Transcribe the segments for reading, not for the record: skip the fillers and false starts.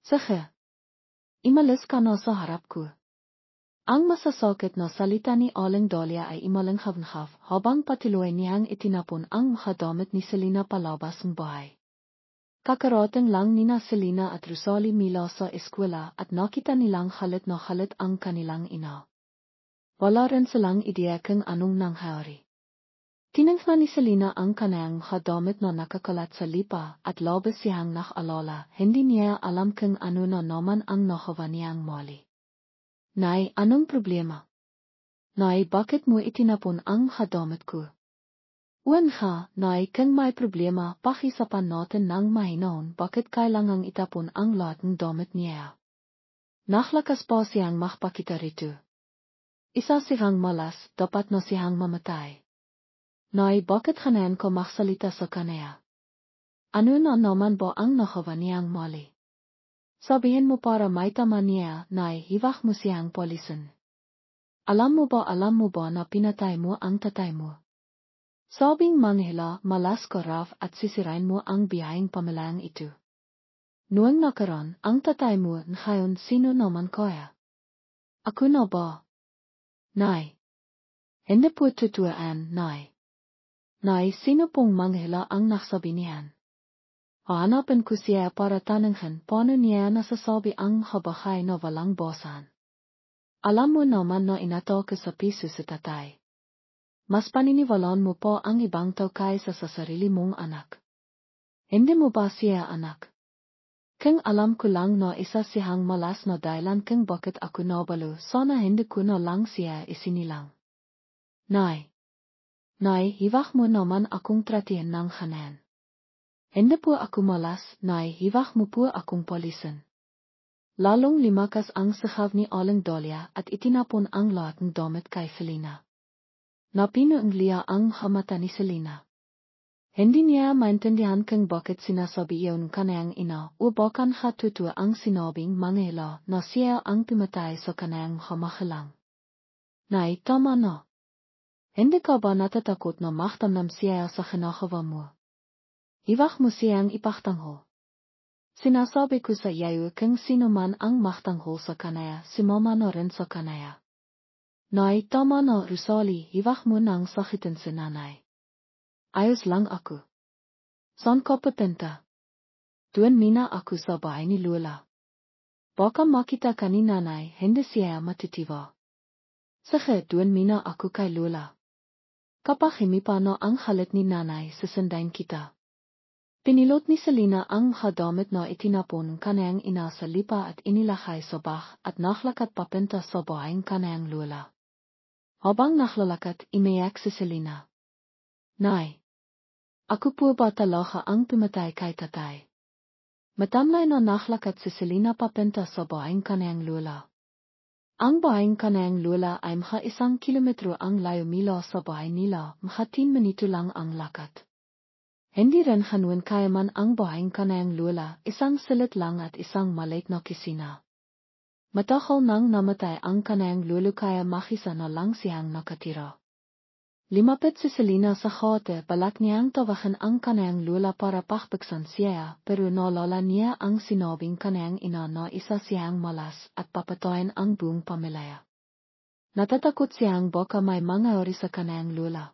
Sige. Imalis ka na sa harap ko. Ang masasakit na salita ni Aling Dahlia ay imaling havenhaf, habang patuloy niyang itinapon ang mga damit ni Selina palabas ng bahay. Kakarating lang nina Selina at Rosalie mula sa eskwela at nakita nilang halit na halit ang kanilang ina. Wala rin silang ideya kung anong nangyari. Tinangnan ni Selina ang kanyang mga damit na nakakalat sa lipa at labis siyang nakalala, hindi niya alam kung ano na naman ang nagawa niyang mali. Nay, anong problema? Nay, bakit mo itinapon ang mga damit ko? Uwan ka, Nay, kung may problema, pakisapan natin ng mahinaon bakit kailangang itapon ang lahat ng damit niya. Naklakas pa siyang makpakita rito. Isa siyang malas, dapat na siyang mamatay. Nay, bakit kanayan ko maksalita sa kanya? Ano na naman ba ang nagawa niyang mali? Sabihin mo para may tama niya, Nay, hiwak mo siyang polisin. Alam mo ba na pinatay mo ang tatay mo? Sabing manghila, malas ka Raf at sisirain mo ang biyayang pamalang ito. Noong nakaraan, ang tatay mo, ngayon sino naman kaya? Ako na ba? Nay. Hindi po tutuan, Nay. Nay, sino pong manghila ang nagsabi niyan? Hahanapin ko siya para tanungin paano niya nasasabi ang habahay na walang bosan. Alam mo naman na inataw ka sa piso sa tatay. Mas paniniwalaan mo pa ang ibang tao kaysa sa sarili mong anak. Hindi mo ba siya anak? Kung alam ko lang na isa siyang malas na dahilan kung bakit ako nabalo, sana hindi ko na lang siya isinilang. Nay. Nay, hiwak mo naman akong tratihan ng hanan. Hindi po ako malas, Nay, hiwak mo po akong polisin. Lalong limakas ang sahaw ni Aling Dahlia at itinapon ang lahat ng damit kay Selina. Napinuungliya ang mata ni Selina. Hindi niya maintindihan kung bakit sinasabi iyon kanyang ina o bakan hatutua ang sinabing manghila na siya ang pimatay sa kanyang hamahalang. Nay, tama na. Hindi ka ba natatakot na maktamnam siya sa kinagawa mo? Hiwak mo siyang ipagtanggol. Sinasabi ko sa iyo kung sino man ang magtanggol sa kanaya, si mama na rin sa kanaya. Nay, tama na Rosalie, hiwak mo nang sakitin si nanay. Ayos lang ako. Saan ka papunta? Doon mina ako sa bahay ni Lola. Baka makita ka ni nanay, hindi siya matitiwa. Sige, doon mina ako kay Lola. Kapag himipa na ang halit ni nanay, sasandain kita. Pinilot ni Selina ang hadamit na itinapon kanyang ina sa lipa at inilakay sa bah at naklakat papunta sa bahayang kanyang Lola. Habang naklalakat, imayak si Selina. Nay. Ako po ba talaga ang pimatay kay tatay? Matamlay na naklakat si Selina papunta sa bahayang kanyang Lola. Ang bahayang kanyang Lola ay mga 1 kilometro ang layo mula sa bahay nila, mga 10 minuto lang ang lakad. Hindi rin hanun kaya man ang bahayang kanyang Lola, isang silit lang at isang maliit na kusina. Matagal nang namatay ang kanyang lolo kaya makisa na lang siyang nakatira. Limapit si Selina sa kate, balak niyang tawagan ang kanyang Lola para pakbuksan siya, pero naalala niya ang sinabing kanyang ina na isa siyang malas at papatayin ang buong pamilya. Natatakot siyang baka may mangyari sa kanyang Lola.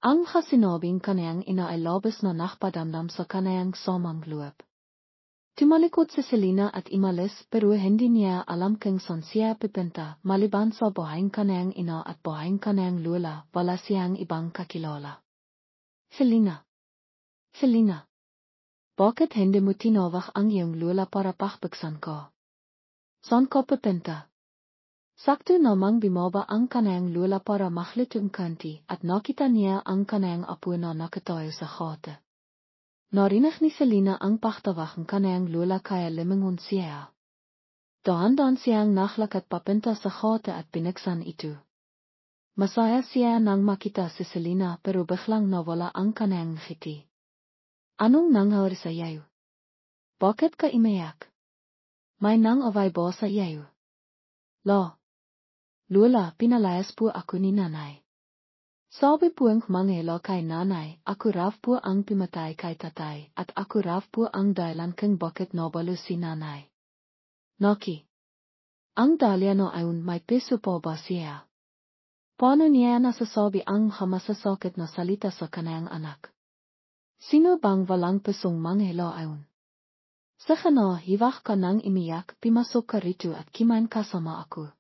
Ang sinabing kanyang ina ay labis na nakpadamdam sa kanyang samang loob. Tumalikod si Selina at imalis pero hindi niya alam kung saan siya pupunta, maliban sa bahayang kanyang ina at bahayang kanyang Lola, wala siyang ibang kakilala. Selina. Selina. Bakit hindi mo tinawag ang iyong Lola para pakbuksan ko? Saan ka pupunta? Sakto namang bumaba ang kanyang Lola para maklit ang kanti at nakita niya ang kanyang apo na nakatayo sa kate. Narinig ni Selina ang paktawag ng kanyang Lola kaya lumingon siya. Dahan-dahan siyang naklakat papunta sa kate at binuksan ito. Masaya siya nang makita si Selina pero biglang nawala ang kanyang ngiti. Anong nangyari sa iyo? Bakit ka imayak? May nang-away ba sa iyo? Lola, pinalayas po ako ni nanay. Sabi po ang manghila kay nanay, ako raw po ang pimatay kay tatay at ako raw po ang dahilan kung bakit nabalo si nanay. Naki. Ang Dalia no ayun may peso po ba siya? Paano niya nasasabi ang masasakit na salita sa kanayang anak? Sino bang walang pesong manghelo ayun? Sa kano hiwak ka nang imiyak, pimasok ka rito at kimain kasama ako.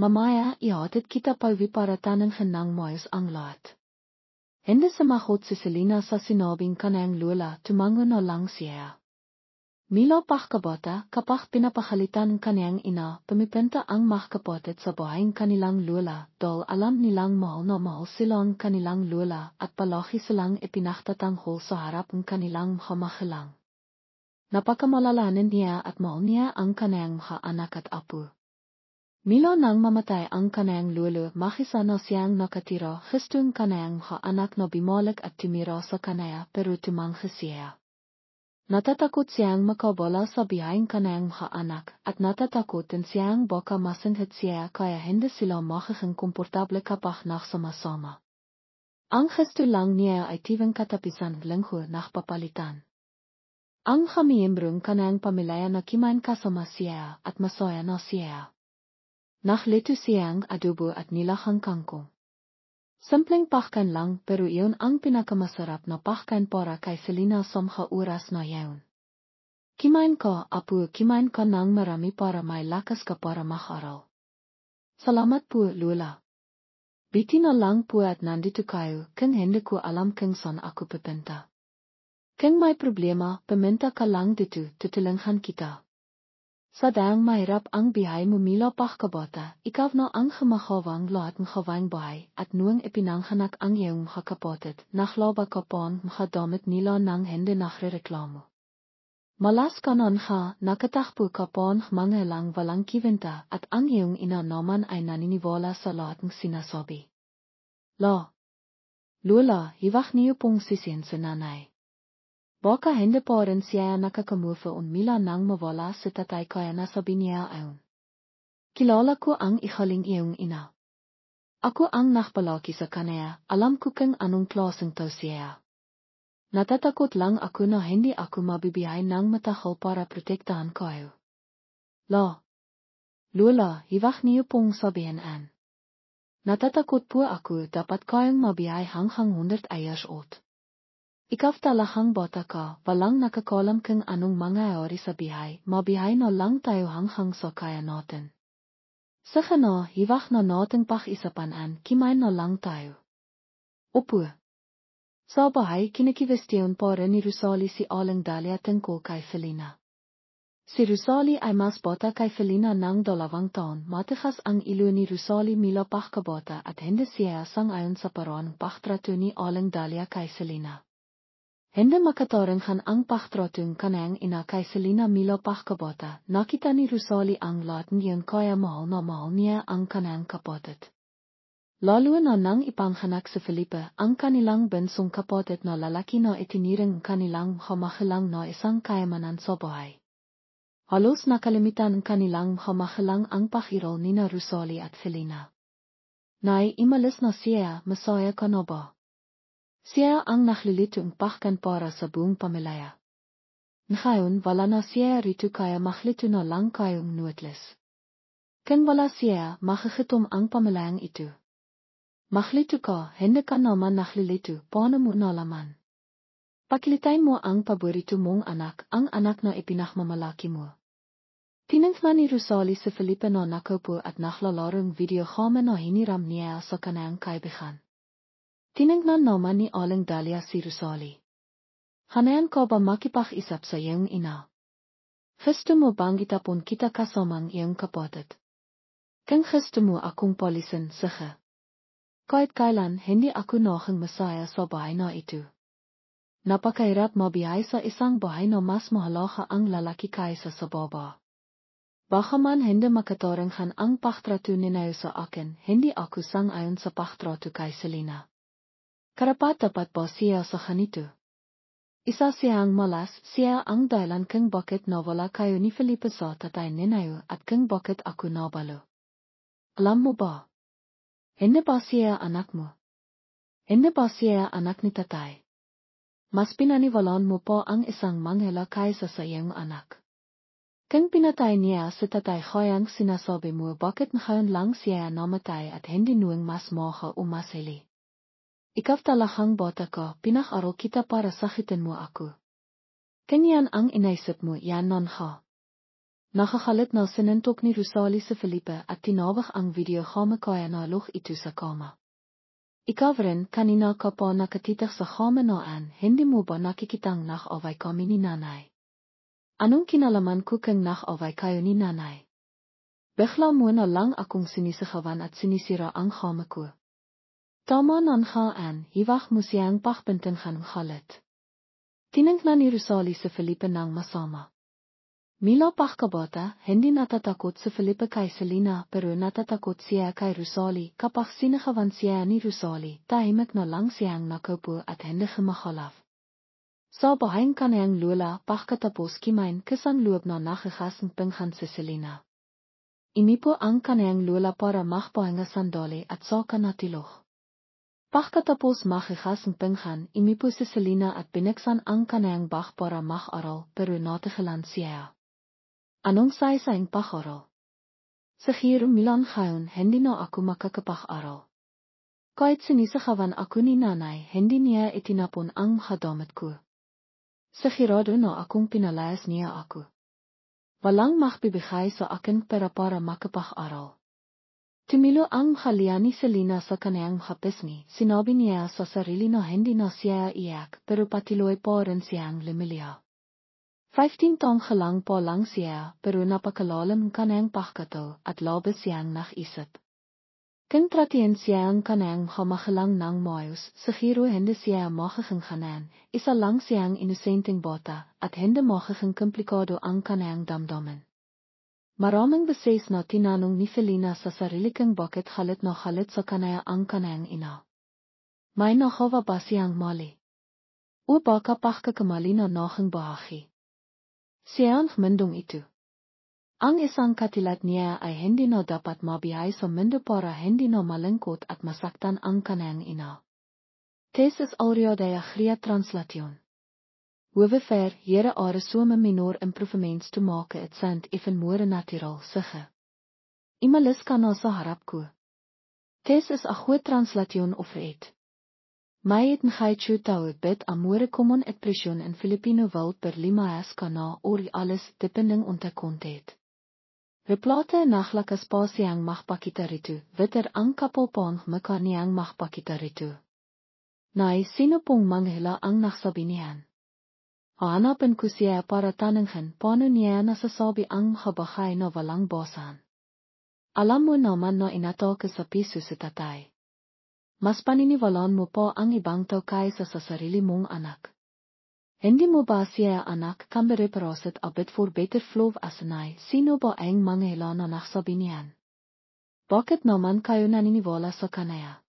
Mamaya ihatid kita palwiparatan ng hanang moyos ang lahat. Hindi sumagot si Selina sa sinabing kanayang lola, tumango na lang siya. Milo pakabata, kapag pinapakalitan ng kaniyang ina, pumipenta ang mahkapatid sa bahayang kanilang lola, dahil alam nilang mahal na mahal silang kanilang lola at palaki silang ipinaktatanghol sa harap ng kanilang mahamahalang. Napakamalalanin niya at mahal niya ang kaniyang mga anak at apo. Milo nang mamatay ang kanayang lolo, makisa na siyang nakatira, histong kanayang mga anak na bimalik at tumira sa kanaya pero tumangha siya. Natatakot siyang makabala sa bihayang kanayang mga anak at natatakot din siyang baka masinghit siya kaya hindi sila makiking komportable kapag nagsama-sama. Ang gesto lang niya ay tivang katapisan linggo nakpapalitan. Ang kamiyembrong kanayang pamilya na kimain kasama siya at masaya na siya. Nakleto siyang adobo at nilahang kangkong. Simpleng pakkan lang pero iyon ang pinakamasarap na pakkan para kay Selina samha oras na yaon. Kimain ka, apo, kimain ka ng marami para may lakas ka para makaral. Salamat po, Lola. Biti na lang po at nandito kayo, kung hindi ko alam kung saan ako pipinta. Kung may problema, paminta ka lang dito, tutulungan kita. Sadang mahirap ang bihay mo mila pakabata, ikaw na ang humahawang lahat ng hawang bahay at nuwang ipinanghanak ang iyong mga kapatid, naklaba ka pang mga damit nila nang hindi nakrereklamo. Malas ka nun ha, nakatakbo ka pang mga lang walang kiwenta at ang iyong ina naman ay naniniwala sa lahat ng sinasabi. Lola, hiwag niyo pong sisin sa nanay. Baka hindi pa rin siya nakakamufa mila nang mawala si tatay kaya nasabi niya ayon. Kilala ko ang ikaling iyong ina. Ako ang nakpalaki sa kanaya, alam ko kung anong klaseng tao siya. Natatakot lang ako na hindi ako mabibigay ng matahal para protektahan kayo. Lola, hiwag niyo pong sabihin an. Natatakot po ako dapat kayong mabiyay hanggang 100 years old. Ikaw talahang bata ka, walang nakakalam kung anong mangyayari sa bihay, mabihay na lang tayo hanggang sa kaya natin. Sa kano, hiwag na natin pag-isapan kimain na lang tayo. Opo. Sa bahay kinikiwestiyon pa rin ni Rosalie si Aling Dalia tungkol kay Felina. Si Rosalie ay mas bata kay Felina ng 2 taon, matigas ang ilo ni Rosalie mila pakabata at hindi siya sang-ayon sa paraan pagtrato ni Aling Dalia kay Felina. Hindi makatarangan ang pagtratong kanayang ina kay Selina mila pakabata, nakita ni Rosalie ang lahat niyan kaya mahal na mahal niya ang kanayang kapatid. Lalo na nang ipanghanak sa Felipe, ang kanilang bensong kapatid na lalaki na itiniring kanilang hamahalang na isang kayamanan sa bahay. Halos nakalimitan ang kanilang hamahalang ang pakiral ni na Rosalie at Felina. Nay, imalis na siya, masaya ka na ba? Siya ang naglilitong pakkan para sa buong pamilya. Ngayon wala na siya rito kaya maklito na lang kayong nuwatles. Kung wala siya, makikitom ang pamilyang ito. Maklito ka, hindi ka naman naglilito, paano mo nalaman? Pakilitay mo ang paborito mong anak, ang anak na ipinakmamalaki mo. Tinangman ni Rosalie si Felipe na nakaupo at naklalarong video kama na hiniram niya sa kanayang kaibigan. Tinangnan naman ni Aling Dalia si Rosalie. Hanayan ka ba makipag-isap sa iyong ina? Gusto mo bang itapon kita kasamang iyong kapatid? Kung gusto mo akong polisin, sige. Kahit kailan hindi ako nahing masaya sa bahay na ito. Napakahirap mabihay sa isang bahay na mas mahalaga ang lalaki kaysa sa baba. Baka man hindi makatarangan ang pagtrato ninayo sa akin, hindi ako sang-ayon sa pagtrato kay Selina. Karapat-dapat ba siya sa kanito? Isa siyang malas, siya ang dahilan kung bakit nawala kayo ni Felipe sa tatay ninayo at kung bakit ako nabalo. Alam mo ba? Hindi ba siya anak mo? Hindi ba siya anak ni tatay? Mas pinaniwalaan mo pa ang isang manghela kaysa sa iyong anak. King pinatai nia sitatai khoyang sinasabi mo bakit ngayon lang siya namatay at hindi nuwing mas moha umasili. Ikaw talahang bata ka, pinakaraw kita para sakitin mo ako. Kanyan ang inaisip mo yan non ha. Nakakalit na sinentok ni Rosalie sa Felipe at tinawag ang video kama kaya na loch ito sa kama. Ikaw rin kanina ka pa nakatitak sa kama noan, hindi mo ba nakikitang nakaway kami ni nanay? Anong kinalaman ko kang nakaway kayo ni nanay? Bigla mo na lang akong sinisikawan at sinisira ang kama ko. Tama nan haan, hiwag mo siyang pakbintin ng halit. Tinangnan ni Rosalie sa Felipe ng masama. Mila pakabata, hindi natatakot sa Felipe kay Selena pero natatakot siya kay Rosalie kapag sinakawan siya ni Rosalie, tahimik na lang siyang nakaupo at hindi kumakalaf. Sa bahayang kanayang lula pagkatapos kimain kasang loob na nakagasang pinggan si Selena. Imipo ang kanayang lula para makpahinga sandali at saka natilok. Pagkatapos makagasang pinggan, imipo si Selena at binuksan ang kanayang bag para makaral pero natigilan siya. Anong saysayang pakaraw? Sa hiro milan ngayon hindi na ako makakapag-aral. Kahit sinisakawan ako ni nanay, hindi niya itinapon ang hadamit ko. Sa hirado na akong pinalayas niya ako. Walang makbibigay sa akin pera para makapag-aral. Tumilo ang halya ni Selena sa kanayang hapisngi, sinabi niya sa sarili na hindi na siya iyak pero patuloy pa rin siyang lumilya. 15 taong lang po lang siya pero napakalalim kanayang pagkato at labis siyang nakisip. Kung tratiyan siya ang kanayang hamahalang ng maayos, sa hiro hindi siya makakanghanan, isa lang siyang inosenteng bata at hindi makakang komplikado ang kanayang damdamin. Maraming beses na tinanong ni Selena sa sarili kang bakit halit na halit sa kanaya ang kanayang ina. May nakawa ba siyang mali? O baka pagkakamali na nakang bahagi? Siyang mendong ito. Ang isang katilat niya ay hindi na dapat mabiyay sa mundo para hindi na malungkot at masaktan ang kanayang ina. This is already a clear translation. Hoever jere are some minor improvements te maken het zijn even more natural zeggen. Imalis kan na sa harap ko. This is a goed translation of it. Mij het ngeitje touw bed amore common expression in Filipino wald per limaas kana ori alles depending on te content. Replate nachlakas pa siyang magpakitaritu, witter ang kapalpang meka niyang magpakitaritu. Nay sino pong manghila ang nagsabi niyan? Hahanapin ko siya para tanungin paano niya nasasabi ang habagay na walang basan. Alam mo naman na inatake sa piso si tatay. Mas paniniwalaan mo pa ang ibang tao kaysa sa sarili mong anak. Hindi mo ba siya anak kan bereparosit abit for beter flow asanay, sino ba ang manghila na nagsabi niyan? Bakit naman kayo naniniwala sa kanaya?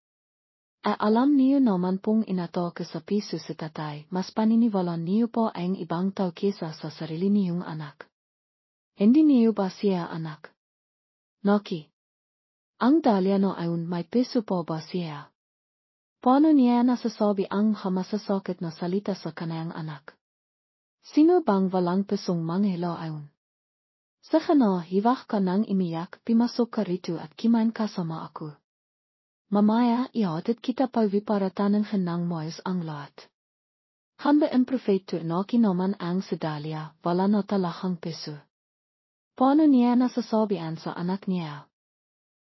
Alam niyo naman pong inatake sa piso si tatay, mas paniniwalaan niyo pa ang ibang tao kaysa sa sarili niyong anak. Hindi niyo ba siya anak? Naki. Ang Dahlia na ayon may piso pa ba siya? Paano niya nasasabi ang masasakit na salita sa kanayang anak? Sino bang walang pisong manghila ayon? Sa kana hiwag ka nang imiyak, pimasok ka rito at kimain kasama ako. Mamaya ihatid kita pauwi para tanungin ng maayos ang lahat. Hamba ang propheto na kinaman ang si Dahlia, wala na talahang piso. Paano niya nasasabihan sa anak niya?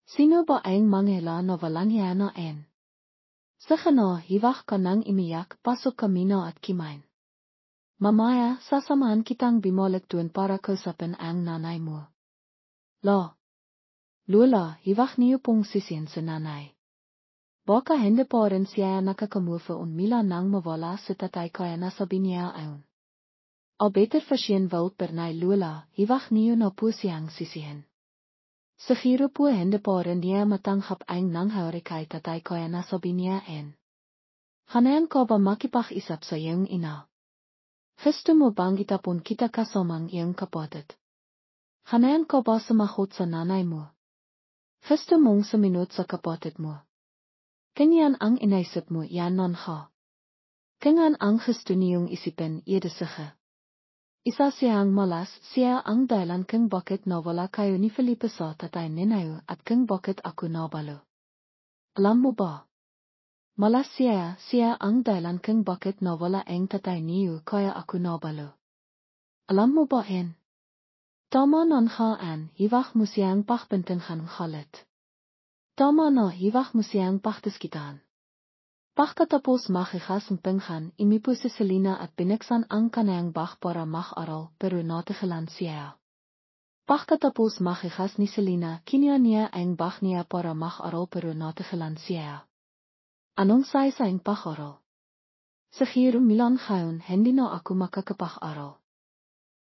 Sino ba ang manghila na walang yana en? Sa kana hiwag ka nang imiyak, pasok kami na at kimain. Mamaya sasamahan kitang bumalik doon para kausapin ang nanay mo. Lola, hiwag niyo pong sisin sa nanay. Baka hindi pa rin siya nakakamufa mila nang mawala sa tatay kaya nasabi niya ayon. Al beter fashion wil per nay Lola, hiwag niyo na po siyang sisihin. Siguro po hindi pa rin niya matanghap ang nangyari kay tatay kaya nasabi niya en. Hanayan ka ba makipag-isap sa iyong ina? Gusto mo bang itapon kita kasamang iyong kapatid? Hanayan ka ba sumagot sa nanay mo? Gusto mong suminod sa kapatid mo? Ganyan ang inaisip mo yan non ha? Ganyan ang gusto niyong isipin iyada sige. Isa siang malas sia ang dahilan kung bakit nawala kayo ni Felipe sa tatay ninayo at kung bakit ako nabalo. Alam mo ba? Malas siya ang dahilan kung bakit nawala ang tatay niyo kaya ako nabalo. Alam mo ba hen? Tama non gaan, hiwag mo siyang pakbenten gaan galit. Tama no hiwag mo siyang paktiskitan. Pagkatapos makikas ang penghan, imipo si Selina at bineksan ang kanayang bak para mag-aral pero natigilan siya. Pagkatapos makikas ni Selina, kinuha niya ang bak niya para mag-aral pero natigilan siya. Anong say sa ang pag-aral? Siguro milan ngayon hindi na ako makakapag-aral.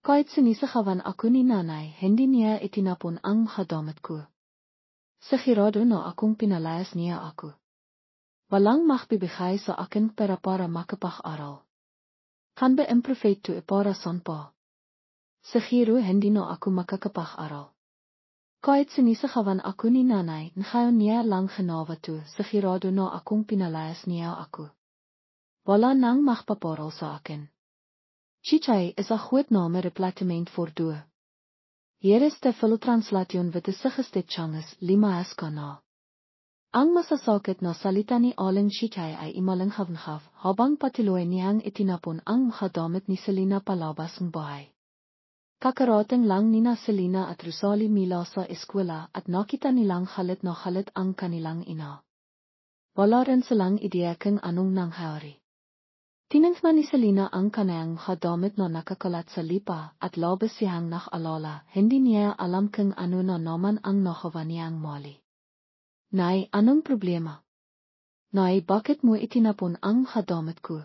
Kahit sinisagawan ako ni nanay, hindi niya itinapon ang hadamit ko. Sigurado na akong pinalayas niya ako. Walang magbibigay sa akin pera para makapag-aral. Kan ba ang prefeito para son pa? Siguro hindi na ako makakapag-aral. Kahit sinisagawan ako ni nanay, ngayon niya lang ginawa to, sigurado na akong pinalayas niya ako. Wala nang magpaparal sa akin. Chichay is een goed naam replacement voor doe. Hier is de full translation wat de siggested changes lima es kana. Ang masasakit na salita ni Aling Chichay ay imalang havnhav, habang patiloy niyang itinapon ang hadamit ni Selina palabas ng bahay. Kakarating lang nina Selina at Rosalie mila sa eskwela at nakita nilang halit na halit ang kanilang ina. Wala rin silang ideya kung anong nangyari. Tinangnan ni Selina ang kanayang hadamit na nakakalat sa lipa at labis siyang nakalala, hindi niya alam kung ano na naman ang nagawa niyang mali. Nay, anong problema? Nay, bakit mo itinapon ang hadamit ko?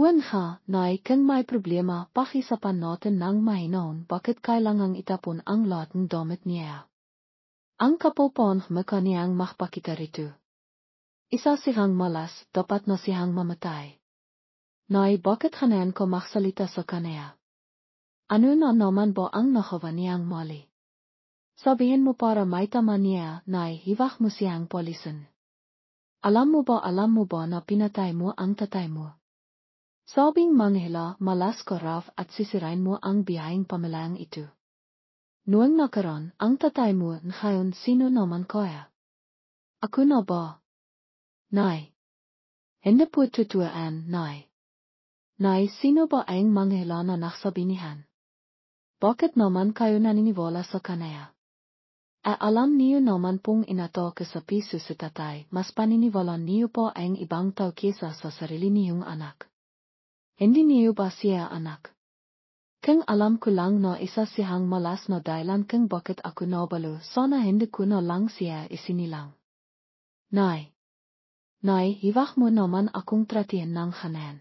Uwan ha, Nay, kung may problema, pakisapan natin ng mahinaon bakit kailangang itapon ang lahat ng damit niya. Ang kapalpan maka niyang magpakita rito. Isa siyang malas, dapat na siyang mamatay. Nay, bakit kanayan ko magsalita sa kanaya? Ano na naman ba ang nagawa niyang mali? Sabihin mo para may tama niya, Nay, hiwag mo siyang polisin. Alam mo ba na pinatay mo ang tatay mo? Sabing manghila, malas ko Raf at sisirain mo ang biyahing pamilayang ito. Noong nakaraan, ang tatay mo, ngayon sino naman kaya? Ako na ba? Nay. Hindi po tutuan, Nay. Nay, sino ba ang manghila na nagsabinihan? Bakit naman kayo naniniwala sa kanaya? Alam niyo naman pong inatake sa piso si tatay, mas paniniwala niyo po ang ibang tao kesa sa sarili niyong anak. Hindi niyo ba siya anak? Kung alam ko lang na isa siyang malas na dahilan kung bakit ako nabalo, sana hindi ko na lang siya isinilang. Nay. Nay, hiwag mo naman akong tratihan ng hanan.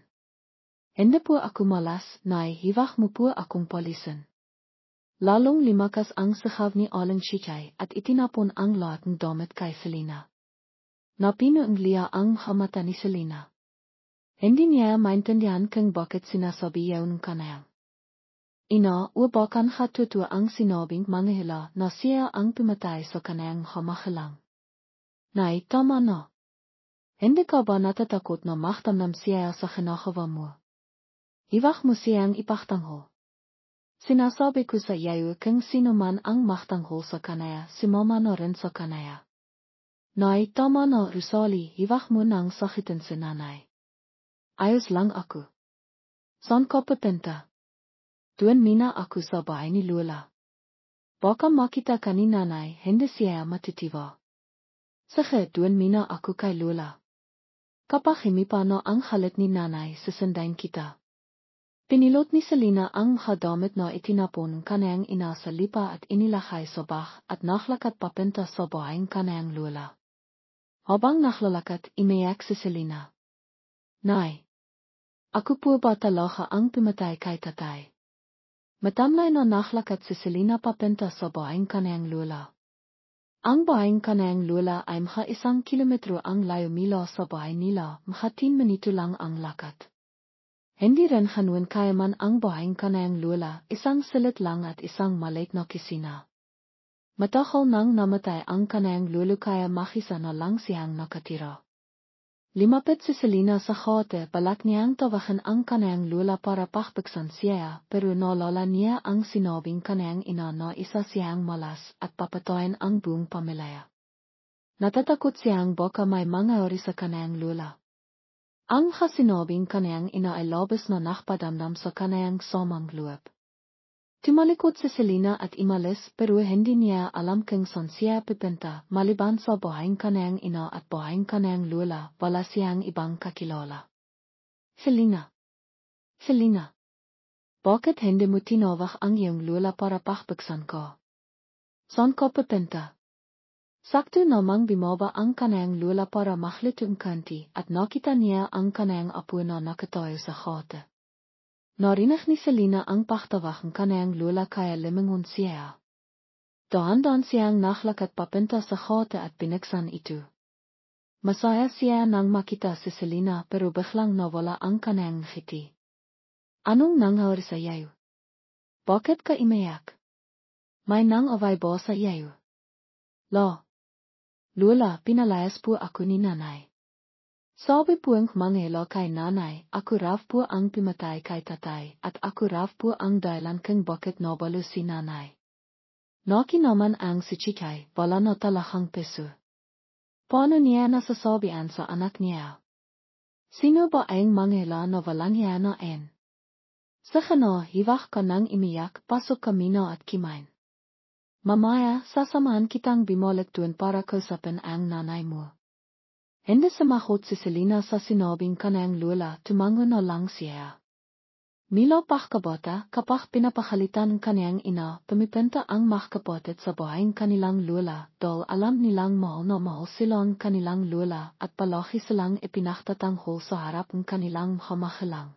Hindi po ako malas, Nay, hiwag mo po akong polisin. Lalong limakas ang sahaw ni Aling Chichay at itinapon ang lahat ng damit kay Selina. Napinuungliya ang mata ni Selina. Hindi niya maintindihan kung bakit sinasabi yaw ng kanayang. Ina, bakan hatutua ang sinabing manghila na siya ang pumatay sa kanayang hamahalang. Nay, tama na. Hindi ka ba natatakot na magtamnam siya sa kinagawa mo? Hiwag mo siyang ipagtanggol. Sinasabi ko sa iyo kung sino man ang magtanggol sa kanaya, si mama na rin sa kanaya. Nay, tama na Rosalie, hiwag mo nang sakitin si nanay. Ayos lang ako. Saan ka papunta? Doon mina ako sa bahay ni Lola. Baka makita ka ni nanay, hindi siya matitiwa. Sige, doon mina ako kay Lola. Kapag himipa na ang halit ni nanay, sasandain kita. Pinilot ni Selina ang hadamit na itinapon kanayang ina sa lipa at inilakay sa bak at naglakad papunta sa bahayang kanayang Lola. Habang naglalakad, imayak si Selina. Nay. Ako po ba talaga ang pumatay kay tatay? Matamlay na naglakad si Selina papunta sa bahayang kanayang Lola. Ang bahayang kanayang Lola ay mga 1 kilometro ang layo mula sa bahay nila, mga 10 minuto lang ang lakad. Hindi rin hanun kaya man ang bahayang kanayang Lola, isang silit lang at isang maliit na kusina. Matagal nang namatay ang kanayang lolo kaya makisa na lang siyang nakatira. Limapit si Selina sa gate, balak niyang tawagan ang kanayang lula para pakbuksan siya, pero naalala niya ang sinabing kanayang ina na isa siyang malas at papatayin ang buong pamilya. Natatakot siyang baka may mangyari sa kanayang lula. Ang sinabing kanayang ina ay labis na nakpadamdam sa kanayang samang loob. Tumalikod si Selina at imalis pero hindi niya alam kung saan siya pipinta, maliban sa bahayang kanayang ina at bahayang kanayang lula, wala siyang ibang kakilala. Selina. Selina. Bakit hindi mo tinawag ang iyong lula para pakbuksan ko? Saan ka pipinta? Sakto namang bumaba ang kanayang lula para maklitong kanti at nakita niya ang kanayang apo na nakatayo sa gate. Narinig ni Selina ang paktawakan kanayang lula kaya limangon siya. Dahan-dahan siyang naglakad papunta sa gate at binuksan ito. Masaya siya nang makita si Selina pero biglang nawala ang kanayang ngiti. Anong nangyari sa iyo? Bakit ka imayak? May nang-away ba sa iyo? Lula, pinalayas po ako ni nanay. Sabi po ang mangelo kay nanay, ako raw po ang pimatay kay tatay, at ako raw po ang dahilan kung bakit nabalo si nanay. Nakinaman ang si Chikay, wala na talakang piso. Paano niya nasasabihan sa anak niya? Sino ba ang mangelo na walang niya na en? Sa kano, hiwak ka nang imiyak, pasok kami na at kimain. Mamaya, sasamahan kitang bumalik doon para kausapin ang nanay mo. Hindi sumagot si Selina sa sinabing kanayang lula, tumango na lang siya. Milo pakabata, kapag pinapakalitan ng kanayang ina, pumipenta ang makapatid sa bahayang kanilang lula, dahil alam nilang mahal na mahal silang kanilang lula at palaki silang ipinaktatanghol sa harap ng kanilang kamahalang.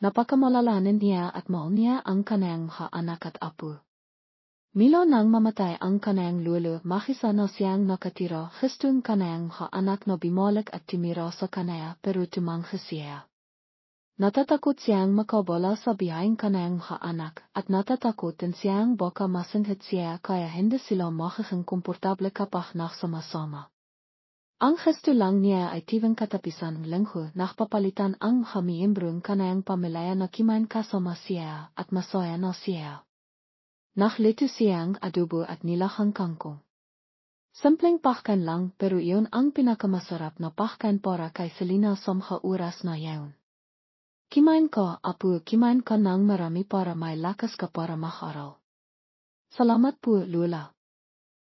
Napakamalalanin niya at mahal niya ang kanayang anak at apo. Milo nang mamatay ang kanayang lolo, makisa na siyang nakatira, gustong kanayang anak na bumalik at tumira sa kanaya pero tumangha siya. Natatakot siyang makabala sa biyahing kanayang anak at natatakot din siyang baka masinghit siya kaya hindi sila magiging komportable kapag nagsama-sama. Ang gusto lang niya ay tivang katapisan ng linggo nakpapalitan ang miyembrong kanayang pamilya na kimain kasama siya at masaya na siya. Naklito siyang adobo at nilahang kangkong. Simpleng pakkan lang pero iyon ang pinakamasarap na pakkan para kay Selina sa oras na yaon. Kimain ka, apo, kimain ka ng marami para may lakas ka para makaral. Salamat po, Lula.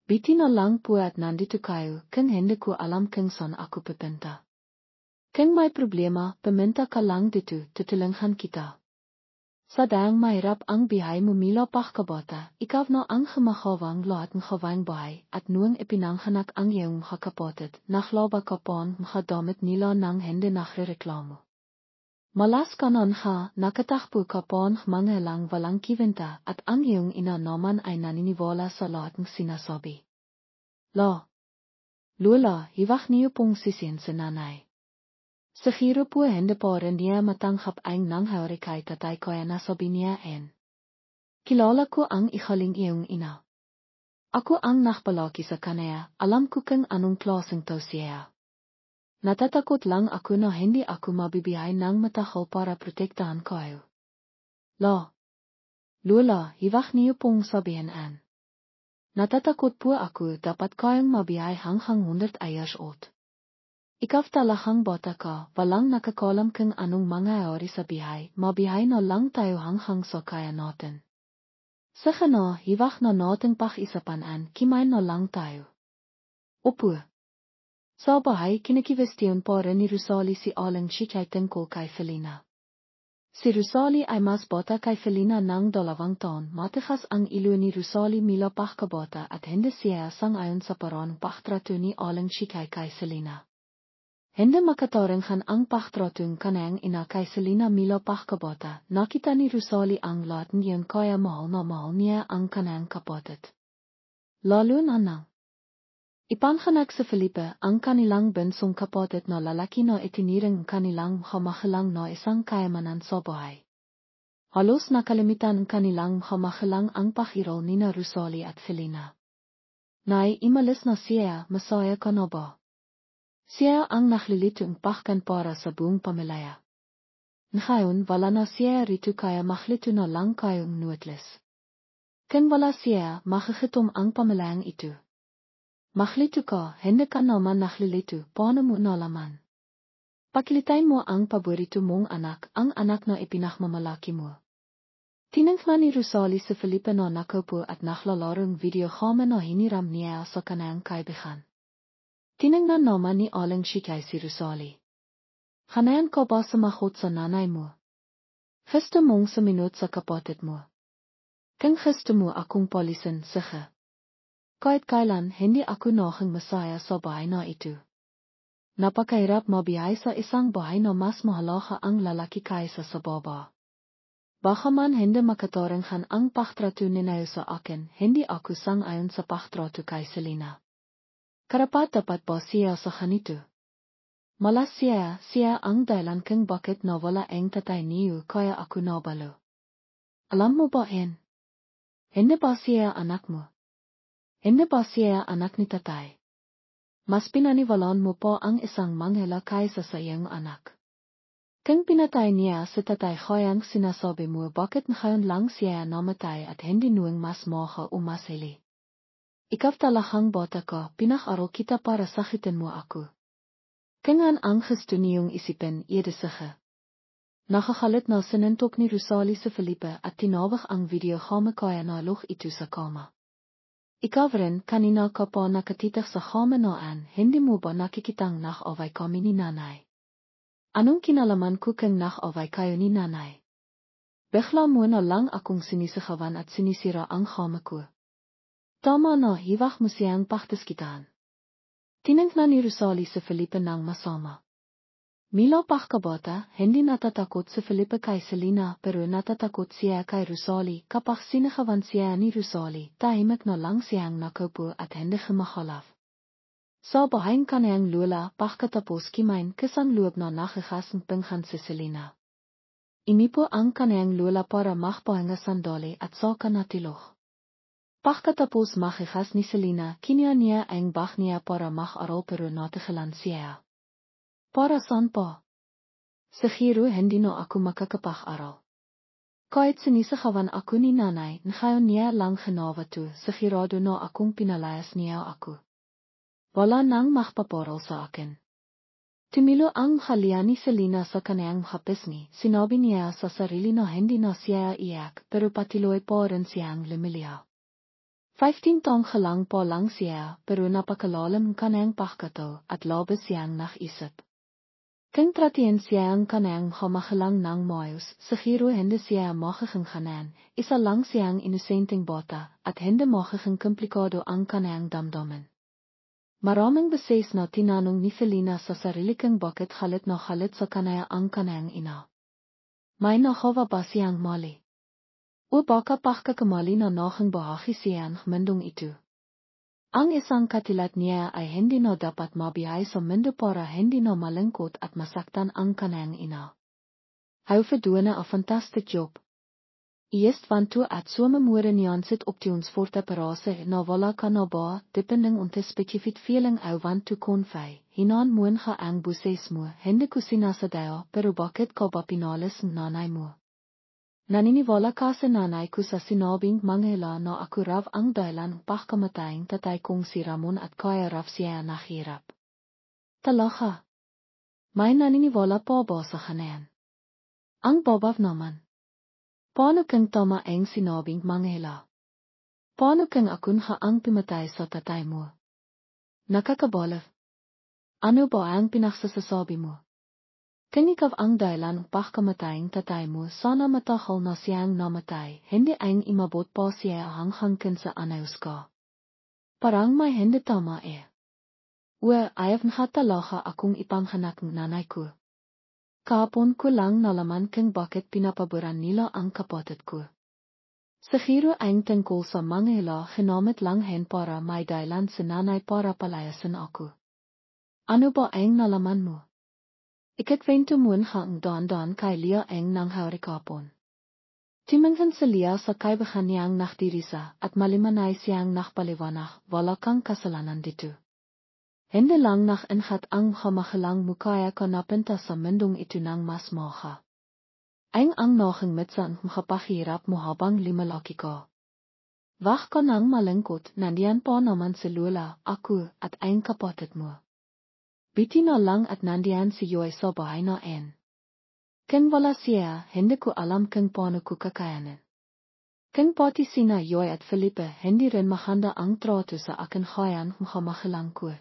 Biti na lang po at nandito kayo, kung hindi ko alam kung saan ako pupunta. Kung may problema, pumunta ka lang dito, tutulungan kita. Sa dayang mahirap ang bihay mo milo pakabata, ikaw na ang humakawang lahat ng kawang bahay at nuang ipinanghanak ang iyong kapatid, naklaba ka pon makadamit nila ng hindi nakrereklamo. Malas ka nun nakatakbo ka pon mga lang walang kiwenta at ang iyong ina naman ay naniniwala sa lahat ng sinasabi. Lula, hiwak niyo pong sisin sa nanay. Siguro po hindi pa rin niya matanghap ang nangyari kay tatay kaya nasabi niya en. Kilala ko ang ikaling iyong ina. Ako ang nakpalaki sa kanaya, alam ko kung anong klaseng tao siya. Natatakot lang ako na hindi ako mabibihay ng matahol para protektahan kayo. Lula, hiwak niyo pong sabihin an. Natatakot po ako dapat kayong mabihay hanggang 100 years old. Ikaw talahang bata ka, walang nakakalam kung anong mangyayari sa bihay, mabihay na lang tayo hanggang sa kaya natin. Sa kano, hiwak na natin pakisapan kimain na lang tayo. Opo. Sa bahay, kinikiwestiyon pa rin ni Rosalie si Aling Chikay tungkol kay Felina. Si Rosalie ay mas bata kay Felina ng 2 taon, matikas ang ilo ni Rosalie mila pakabata at hindi siya sangayon sa paraan paktrato ni Aling Chikay kay Felina. Hindi makataringhan ang paktratong kanayang ina kay Selina milo pakabata, nakita ni Rosalie ang lahat niyan kaya mahal na mahal niya ang kanayang kapatid. Lalo na nang ipanhanak sa Felipe ang kanilang bunsong kapatid na lalaki na itiniring kanilang kamahalang na isang kayamanan sa buhay. Halos nakalimitan kanilang kamahalang ang pakiral ni na Rosalie at Felina. Nay, imalis na siya, masaya ka na ba? Sia ang naglilito ang pakkan para sa buong pamilya. Ngayon wala na siya rito kaya maglito na lang kayong nuutlis. Kung wala siya, makikitom ang pamilyang ito. Maglito ka, hindi ka naman naglilito, paano mo nalaman? Pakilitain mo ang paborito mong anak, ang anak na ipinakmamalaki mo. Tinangkla ni Rosalie si Felipe na nakaupo at naklalarong videogame na hiniram niya sa kanyang kaibigan. Tinangnan naman ni Aling Shikay si Rosalie. Kanayan ka ba sumakot sa nanay mo? Gusto mong suminot sa kapatid mo? Kung gusto mo akong polisin, sige. Kahit kailan hindi ako naging masaya sa bahay na ito. Napakahirap mabiyahe sa isang bahay na mas mahalaga ang lalaki kaysa sa baba. Baka man hindi makataranghan ang pagtrato ninayo sa akin, hindi ako sang-ayon sa pagtrato kay Selena. Karapat-dapat ba siya sa ganito? Malas siya ang dahilan kung bakit nawala ang tatay niyo kaya ako nabalo. Alam mo ba yan? Hindi ba siya anak mo? Hindi ba siya anak ni tatay? Mas pinaniwalaan mo pa ang isang manghela kaysa sa iyong anak. Kung pinatay niya si tatay kayang sinasabi mo bakit ngayon lang siya namatay at hindi nuwing mas moha o mas hili. Ikaw talahang bata ka, pinag-aral kita para sakitin mo ako. Kung ang gusto niyong isipin, iede sige. Nakakalit na sinuntok ni Rosalie si Felipe at tinawag ang videogame kaya na log ito sa kama. Ikaw rin, kanina ka pa nakatitig sa kama noon, hindi mo ba nakikitang nak-away kami ni nanay? Anong kinalaman ko kung nak-away kayo ni nanay? Bigla mo na lang akong sinisigawan at sinisira ang kama ko. Tama na, hiwag mo siyang pagtaskitan. Tinangkla ni Rosalie si Felipe ng masama. Mila pagkabata, hindi natatakot si Felipe kay Selena pero natatakot siya kay Rosalie kapag sinagawan siya ni Rosalie, tahimik na lang siyang nakaupo at hindi gumagalap. Sa bahay kanyang lola pagkatapos kimain kasang loob na nakigasang pinggan si Selena. Imipo ang kanyang lola para magpahinga sandali at saka natilog. Pagkatapos makigas ni Selena, kinuha niya ang bag niya para mag-aral pero natigilan siya. Para saan pa? Siguro hindi na ako makakapag-aral. Kahit sinisigawan ako ni nanay, ngayon niya lang ginawa to, sigurado na akong pinalayas niya ako. Wala nang magpaparal sa akin. Tumilo ang halya ni Selena sa kanyang hapisngi, sinabi niya sa sarili na hindi na siya iyak pero patuloy pa rin siyang lumilya. 15 taong lang pa lang siya pero napakalalim kanyang pagkatao at labis siyang nag-isip. Kung tratiyan siya ang kanyang hamahalang ng maayos, siguro hindi siya magiging kanan, isa lang siyang inosenteng bata, at hindi magiging komplikado ang kanyang damdamin. Maraming beses na tinanong ni Selena sa sarili kung bakit galit na galit sa kanya ang kanyang ina. May nagawa ba siyang mali? O baka pagkakamali na naging bahagi siyang mundong ito. Ang isang katilat niya ay hindi na dapat mabiyahe sa mundo para hindi na malungkot at masaktan ang kanyang ina. Hij verdoen een fantastic job. Eerst van toe at sommige niyan sit op die ons voortapparase na wala ka na ba, depending on te specifiek feeling au van toe kon vij, hinan moen ga ang buses mo, hindi ko sinasadaya, pero bakit ka ba pinalis nanay mo? Naniniwala ka sa nanay ko sa sinabing manghela na ako raw ang dahilan pagkamatay tatay kong si Ramon at kaya raw siya nahirap. Talaga. May naniniwala pa ba sa kanayan? Ang babaw naman. Paano kang tama ang sinabing manghela? Paano kang akong ang pimatay sa tatay mo? Nakakabalaw. Ano ba ang pinagsasasabi mo? Kung ikaw ang dahilan pagkamatay tatay mo, sana matagal na siyang namatay, hindi ang imabot pa siya hanggang sa anayos ka. Parang may hindi tama eh. Ayaw nga talaga akong ipanghanak ng nanay ko. Kahapon ko lang nalaman kung bakit pinapaboran nila ang kapatid ko. Siguro ang tungkol sa manghela ginamit lang hen para may dahilan sa nanay para palayasin ako. Ano ba ang nalaman mo? Ikakwento mo ang daan kay Lia ang nanghari kapon. Timanghan sa Lia sa kaibahan niyang nakdirisa at malimanay siyang nakpaliwanag, wala kang kasalanan dito. Hende lang nach ingat ang gemagelang mukaya kanapenta sa mendong itu nang mas moha. Ang naging mitsan mkapahirap mo habang limalaki ko. Wag ka nang malingkot nandiyan po naman si Lola, ako, at ang kapatid mo. Biti na lang at nandiyan si Yoy sa bahay na en. Kung wala siya, hindi ko alam kung paano ko kakayanin. Kung pati sina Yoy at Felipe hindi rin maganda ang trato sa akin khayan mkamagelang ko.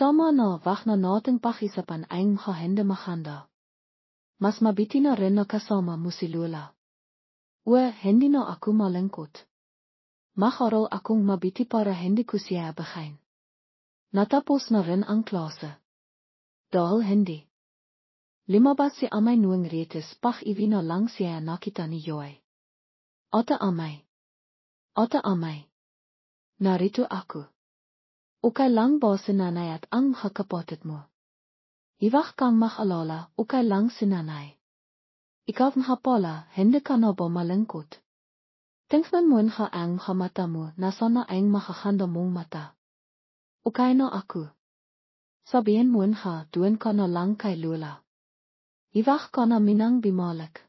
Tama na wag na nating pakisapan ang mga hindi maganda. Mas mabiti na rin na kasama mo si Lola. Hindi na ako malingkot. Mag-aral akong mabiti para hindi ko siya bagain. Natapos na rin ang klase. Dahil hindi. Limabas si amay nuwing retes pag-iwi na lang siya nakita ni Yoy. Ate amay. Ate amay. Narito ako. Okay lang ba si nanay at ang mga kapatid mo? Iwag kang mag-alala, okay lang si nanay. Ikaw nga pala, hindi ka na ba malingkot? Tingnan mo nga ang mga mata mo na sana ang makakanda mong mata. Okay na ako. Sabihin mo nga doon ka na lang kay Lola. Iwag ka na minang bimalik.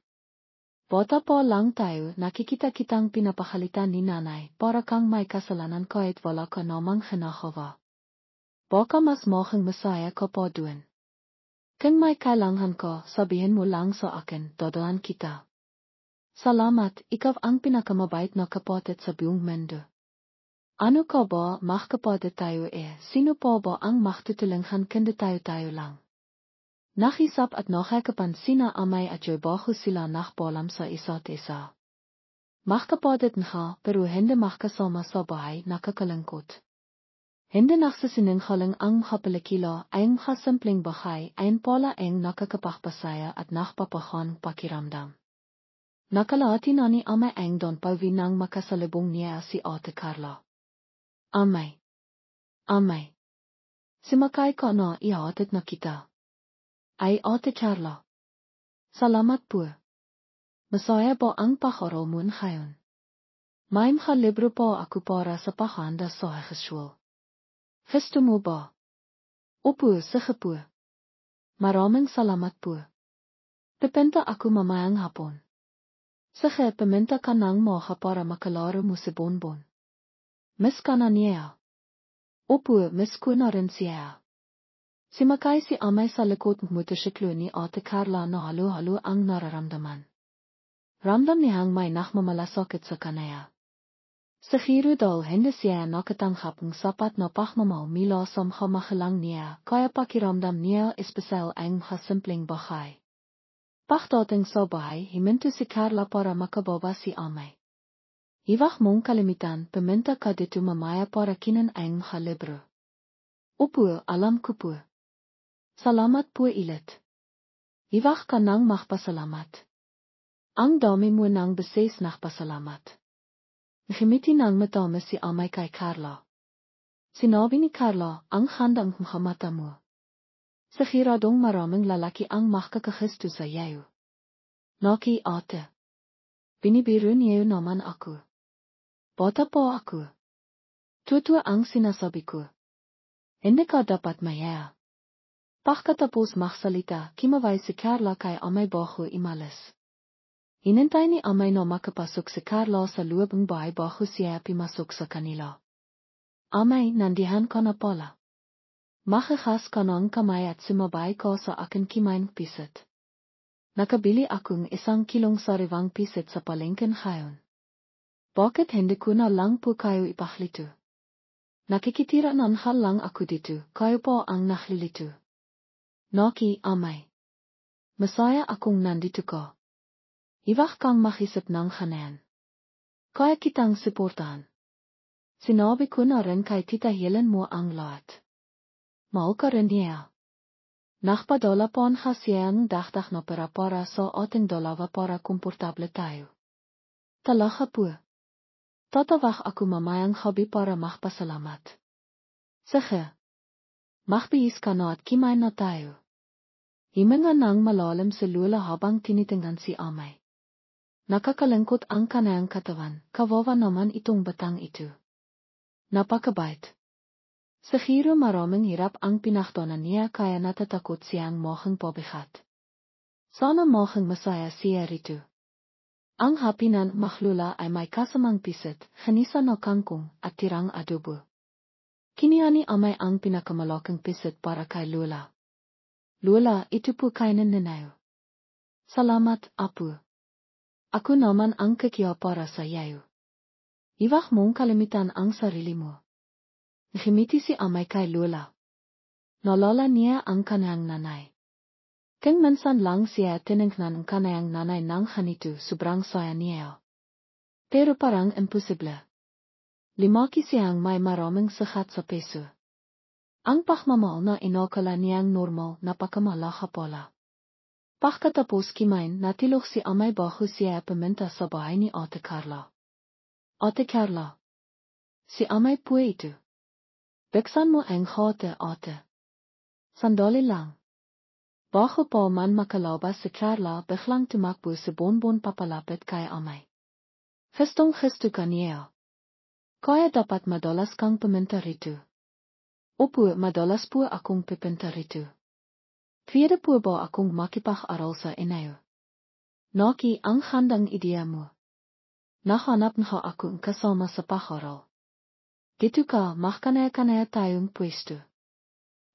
Bata pa lang tayo nakikita-kitang pinapakalitan ni nanay para kang may kasalanan kahit wala ka namang hinahava. Baka mas mahing masaya ka pa doon. Kung may kailangan ka, sabihin mo lang sa akin, dadalan kita. Salamat, ikaw ang pinakamabait na kapatid sa buong mundo. Ano ka ba, kapatid tayo sino pa ba ang magtutulungan kundi tayo lang? Nakisap at nakakapan sina amay at Joy bago sila nakbalam sa isa't isa. Magkapatid nga, pero hindi magkasama sa bahay nakakalangkot. Hindi nagsasiningaling ang kapalikila ay mga simpleng bahay ay pala ang nakakapagpasaya at nakpapahan pakiramdam. Nakalahati na ni amay ang don pawinang makasalubong niya si Ate Carla. Amay. Amay. Simakay ka na ihatid na kita. Ay Ate Carla. Salamat po. Masaya po ang pag-aral mo ngayon. May mga libro po ako para sa paghanda sa hogeschool. Gusto mo ba? Opo, sige po. Maraming salamat po. Pipinta ako mamayang hapon. Sige, piminta ka ng mga para makalaro mo si Bonbon. Miss ka na niya. Opo, miss ko na rin siya. Simakay si amay sa likod ng motorsiklo ni Ate Carla na halo-halo ang nararamdaman. Ramdam niyang may nakmamalasakit sa kanaya. Sa giro dahil hindi siya nakatanggap ng sapat na pagmamahal mula sa mga niya, kaya pakiramdam niya espesyal ang mga simpleng bahay. Pagdating sa bahay, himinto si Carla para makababa si amay. Iwag mong kalimitan, piminta ka dito mamaya para kinan ang mga libro. Opo, alam ko po. Salamat po ilit. Iwag ka nang magpasalamat. Ang dami mo nang beses nagpasalamat. Ngimiti nang matamis si amay kay Carla. Sinabi ni Carla, ang handang mga mata mo. Sigiradong maraming lalaki ang makakagusto sa iyo. Naki ate. Binibiro niyo naman ako. Bata po ako. Totoo ang sinasabi ko. Hindi ka dapat maya. Pagkatapos magsalita, kimaway si Carla kay amay bago imalis. Hinintay ni amay na makapasok si Carla sa loob ng bahay bago siya pimasok sa kanila. Amay, nandihan ka na pala. Makikas ka ng kamay at sumabay ko sa akin kimain pisit. Nakabili akong 1 kilong sariwang pisit sa palengke ngayon. Bakit hindi ko na lang po kayo ipaklito? Nakikitira ng lang ako dito, kayo po ang naklilito. Naki, amay. Masaya akong nandito ko. Iwag kang makisip ng hanan. Kaya kitang suportahan. Sinabi ko na rin kay Tita Helen mo ang lahat. Mahal ka rin niya. Nakpadala po nga siya ng dagdag na pera para sa ating dalawa para komportable tayo. Talaga po. Tatawag ako mamayang hobby para magpasalamat. Sige. Magbihis ka na at kimain na tayo. Himinga nang malalim si Lola habang tinitingnan si amay. Nakakalangkot ang kanayang katawan, kawawa naman itong batang ito. Napakabait. Segiro maraming hirap ang pinagdaanan niya kaya natatakot siyang maging pabigat. Sana maging masaya siya rito. Ang hapinan maglula ay may kasamang pisit, ganisa na kangkong at tirang adobo. Kiniani amay ang pinakamalaking pisit para kay Lola. Lola, ito po kainin ninayo. Salamat, Apo. Ako naman ang kakiya para sa iyo. Iwag mong kalimitan ang sarili mo. Ngimiti si amay kay Lola. Nalala niya ang kanyang nanay. Kung minsan lang siya tinignan ang kanyang nanay ng ganito sobrang saya niya. Pero parang imposible. Limaki siyang may maraming sikat sa peso. Ang pagmamahal na inakala niyang normal na pagkamalaga pala. Pagkatapos kimain natilok si amay bago siya pumunta sa bahay ni Ate Carla. Ate Carla. Si amay po ito. Buksan mo ang harte, ate. Sandali lang. Bago pa man makalabas si Carla biglang tumakbo si Bonbon papalapit kay amay. Gustong-gusto ka niya. Kaya dapat madalas kang pumunta rito. Opo, madalas po akong pupunta rito. Pwede po ba akong makipag-aral sa inyo? Naki ang handang ideya mo. Nahanap nga akong kasama sa pag-aral. Dito ka, magkanaya-kanaya tayong pwesto.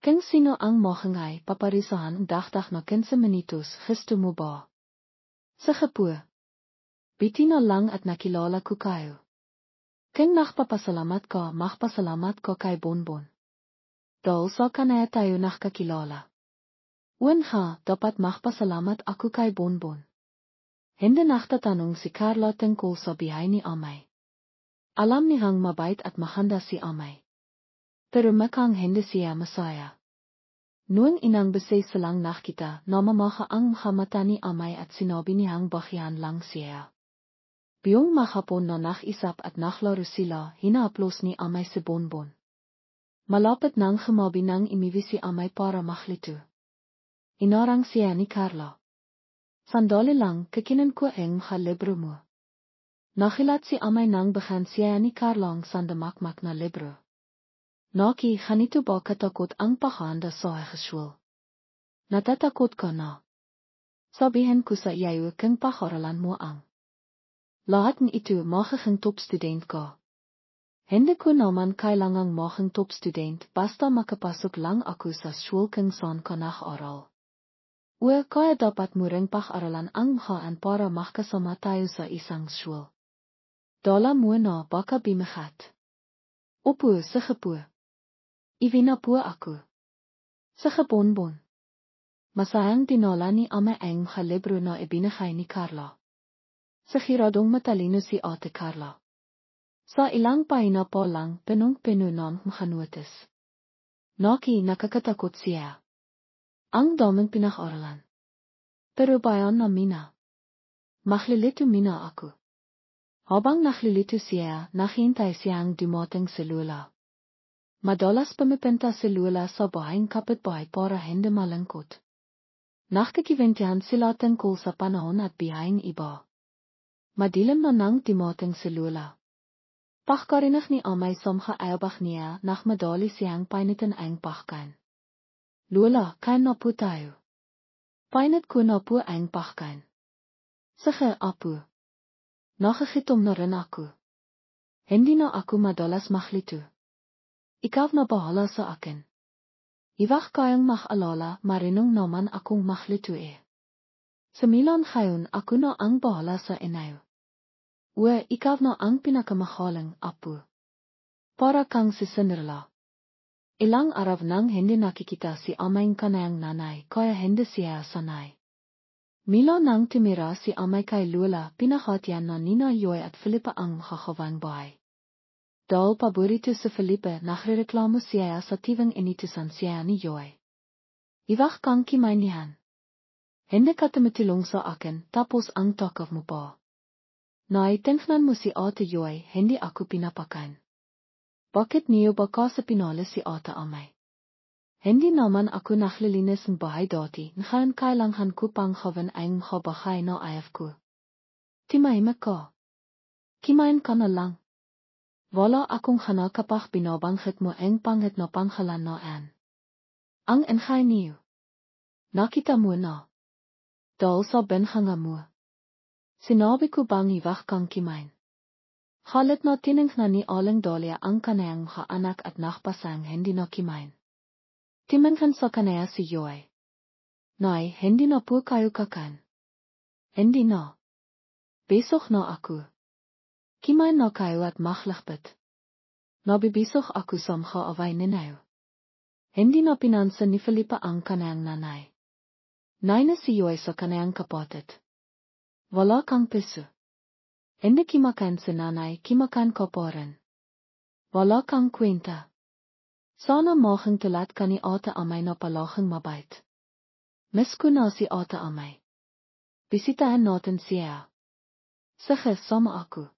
Kung sino ang makangay paparisahan dagdag na 15 minutos gusto mo ba? Sige po. Biti na lang at nakilala ko kayo. Kung magpapasalamat ka kay Bonbon. Dahil sa kanaya tayo nakakilala. Ha, dapat magpasalamat ako kay Bonbon. Hindi nagtatanong si Carla tungkol sa bihay ni amay. Alam niyang mabait at mahanda si amay. Pero mukhang hindi siya masaya. Noong inang besay silang nakita, namamaha ang mata ni amay at sinabi niyang bahian lang siya. Biyong mahapon na nakisap at naklaro sila, hinaplos ni amay si Bonbon. Malapit nang humabi nang imiwi si amay para maglito. Inarang siya ni Carla. Sandali lang, kikinin ko ang mga libro mo. Nakilat si amay nang bahan siya ni Carla ang sandamakmak na libro. Naki, ganito ba katakot ang paghahanda sa eskwela? Natatakot ka na. Sabihin ko sa iyo kung pag-aralan mo ang lahat ng ito magiging top student ka. Hindi ko naman kailangang maging top student basta makapasok lang ako sa school kung saan ka nag-aral. Kaya dapat mo ring pag-aralan ang mahaan para makasama tayo sa isang school. Dala mo na baka bimahat. Opo, sige po. Iwi na po ako. Sige Bonbon. Masayang dinala ni ama ang mga libro na ibinigay ni Carla. Siguradong matalino si Ate Carla. Sa ilang pahina pa lang pinong-pino ng mga notes. Naki, nakakatakot siya. Ang daming pinag-aralan. Pero bayan na mina. Maglilito mina ako. Habang naglilito siya, naghintay siyang dumating si Lola. Madalas pumipinta si Lola sa bahayang kapitbahay para hindi malungkot. Nakikibentihan sila tungkol sa panahon at bihayang iba. Madilim na nang dumating si Lola. Pagkarinig ni amay sa mga ayabak niya, madali siyang painitin ang pakkan. Lola, kain na po tayo. Painit ko na po ang pakkan. Sige, Apo. Nakakitom na rin ako. Hindi na ako madalas maglito. Ikaw na bahala sa akin. Iwag kayang mag-alala, marinong naman akong maglito eh. Sa Milan ngayon ako na ang bahala sa inyo. Ikaw na ang pinakamahalang, Apo. Para kang si Cinderella. Ilang araw nang hindi nakikita si amay kanayang nanay kaya hindi siya sanay. Mila nang timira si amay kay Lola, pinahatian na Nina Yoy at Felipa ang kakawang bahay. Dahil paborito si Felipe, nagrereklamo siya sa tivang initusan siya ni Yoy. Iwag kang kimain niyan. Hindi ka tumitilong sa akin, tapos ang takaw mo pa. Naitingnan mo si Ate Yoy, hindi ako pinapakan. Bakit niyo ba kasi pinali si Ate Amay? Hindi naman ako naglilinis ng bahay dati, ngayon kailangan ko pang gawin ang mga bahay na ayaw ko. Timahimik ka. Kimain ka na lang. Wala akong gana kapag binabangit mo ang pangit na panghalanaan. Ang engay niyo. Nakita mo na. Dahil sa benhanga mo. Sinabi ko bang iwag kang kimain. Halit na tineng na ni Aling Dahlia ang kanayang mga anak at nakpasang hindi na kimain. Timenkan sa kanaya si Yoy. Nay, hindi na po kayo kakan. Hindi na. Besok na ako. Kimain na kayo at maglakbit. Nabibisok ako sa mga away ninayo. Hindi na pinansa ni Felipa ang kanayang nanay. Nay na si Yoy sa kanayang kapatid. Wala kang piso. Hindi kimakan si nanay, kimakan ko po rin. Wala kang kwenta. Sana morgen te laat kan ni ate amay na palaching mabait. Mis ko na si ate amay. Bisitahin natin siya. Sige, sama ako.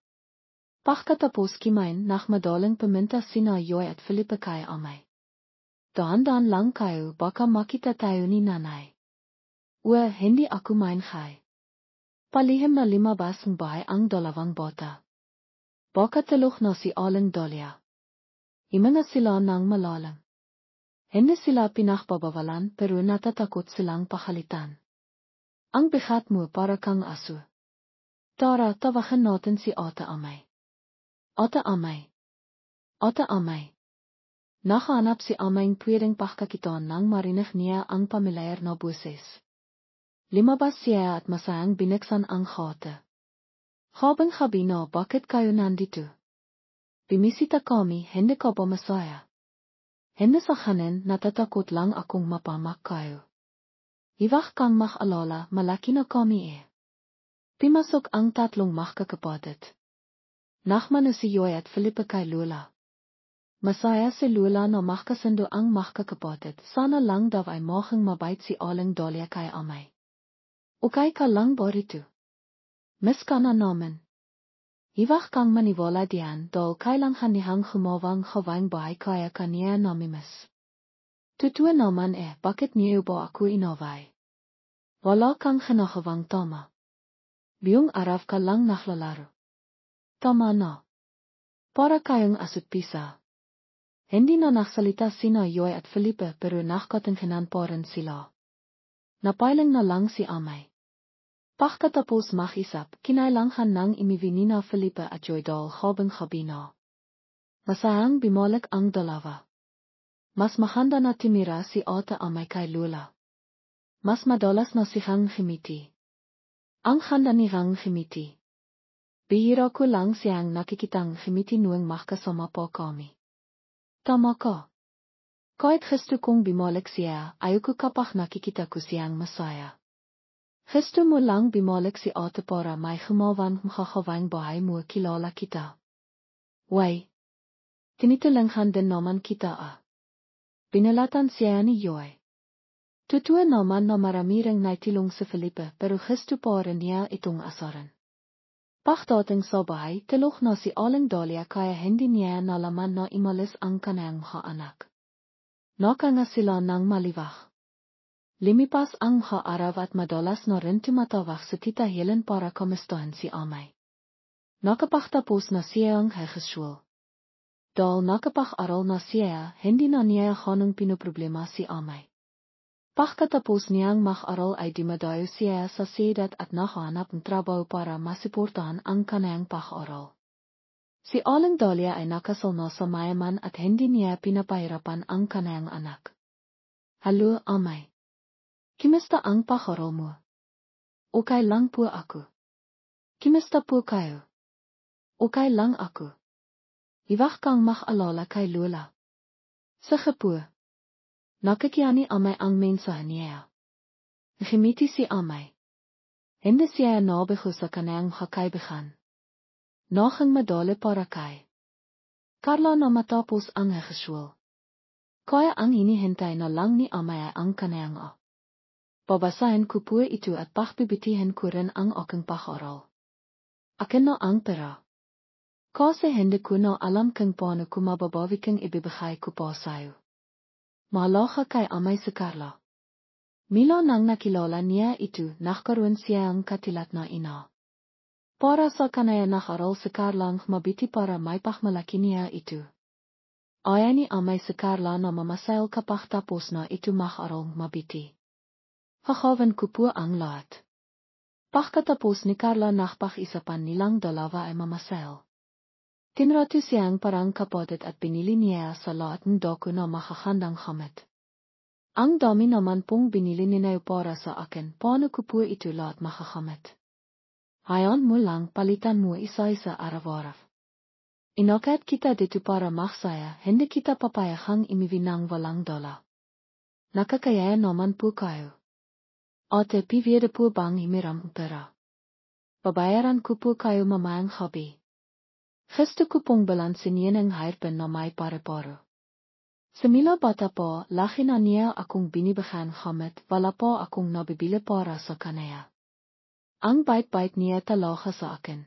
Pagkatapos kimain, nach madaling paminta sina Yoy at Felipe kay amay. Daan-daan lang kayo, baka makita tayo ni nanay. Hindi ako main kay. Palihim na limabas ng bahay ang dalawang bata. Baka talok na si Aling Dahlia. Imanga sila ng malalang. Hindi sila pinakbabawalan pero natatakot silang pakalitan. Ang bigat mo para kang aso. Tara, tawagan natin si ate amay. Ate amay. Ate amay. Nakahanap si amay pwedeng pagkakitaan nang marinig niya ang pamilyar na boses. Limabas siya at masayang binuksan ang hata. Habang sabi na, bakit kayo nandito? Bimisita kami, hindi ka ba masaya? Hindi sa kanin, natatakot lang akong mapamak kayo. Iwag kang mag-alala, malaki na kami Pimasok ang tatlong magkakapatid. Nachmano si Yoy at Felipe kay Lola. Masaya si Lola na magkasundo ang magkakapatid, sana lang daw ay morgen mabait si Aling Dahlia kay amay. Okay ka lang ba rito? Mis ka na naman. Iwag kang maniwala diyan, dahil kailangan niyang humawang hawang bahay kaya kaniya namimis. Totoo naman bakit niyo ba ako inaway? Wala kang hinahawang tama. Biyong araw ka lang naklalaro. Tama na. Para kayong asut pisa. Hindi na nagsalita sina Yoy at Felipe pero nakatingnan pa rin sila. Napailing na lang si amay. Pagkatapos mag-isap, kinailangan nang imivini na Felipe at Yoy dahil habang gabi na. Masayang bumalik ang dalawa. Mas mahanda na timira si ate amay kay Lola. Mas madalas na siyang himiti. Ang handa niyang himiti. Bihira ko lang siyang nakikitang himiti nuwang magkasama po kami. Tama ka. Kahit gusto kong bumalik siya, ayoko kapag nakikita ko siyang masaya. Gusto mo lang bumalik si ate para may humawang makakawang bahay mo kilala kita. Way. Tinitulungan din naman kita Binalatan siya ni Yoy. Totoo naman na marami ring naitilong si Felipe pero gusto pa rin niya itong asaran. Pagdating sa bahay, tilok na si Aling Dahlia kaya hindi niya nalaman na imalis ang kanayang mga anak. Nakanga sila ng maliwag. Limipas ang mga araw at madalas na rin tumatawag si Tita Helen para kamustahan si amay. Nakapagtapos na siya ang high-school. Dahil nakapag-aral na siya, hindi na niya ganong pinoproblema si amay. Pagkatapos niyang mag-aral ay dumadayo siya sa siyudad at nakahanap ng trabaho para masuportahan ang kanayang pag-aral. Si Aling Dahlia ay nakasal na sa mayaman at hindi niya pinapahirapan ang kanayang anak. Halo, amay. Kumusta ang pag-aral mo? Okay lang po ako. Kumusta po kayo? Okay lang ako. Iwag kang mag-alala kay Lola. Sige po. Nakikiyani amay ang mensahe niya. Ngimiti si amay. Hindi siya nabigo sa kanayang kakaibigan. Nachang madali para kay Carla na matapos ang high-school. Kaya ang hinihintay na lang ni amay ang kanayang Babasahin ko po ito at pagbibitihin ko rin ang aking pag-aral. Akin na ang pera. Kasi hindi ko na alam kung paano ko mababawi kung ibibigay ko pa sa'yo. Mahalaga kay amay si Carla. Mila nang nakilala niya ito, nagkaroon siya ang katilat na ina. Para sa kanaya nakaral sekarlang mabiti para maipach malakinia itu. Ayani amay sekarla na mamasail kapach tapos na itu makaral mabiti. Hakawan kupu ang lahat. Pagkatapos ni Carla nakpach isapan nilang dalawa ay mamasail. Tinratu siyang parang kapatid at pinili niya sa lahat ng doku na makakandang hamad. Ang dami naman pong binili ni Nayo para sa akin, paano ko po ito lahat makakamit? Hayan mo lang, palitan mo isa-isa araw-araw. Inakat kita dito para maksaya, hindi kita papayahang imivinang walang dola. Nakakaya naman po kayo. Ate pivierde po bang imiram pera. Babayaran ko po kayo mamayang hobby. Gusto ko pong balansin yan ang hairpen na may pare-paro. Semila bata po, laki na niya akong binibigyan hamad, wala po akong nabibili para sa kanaya. Ang bait-bait niya talaga sa akin.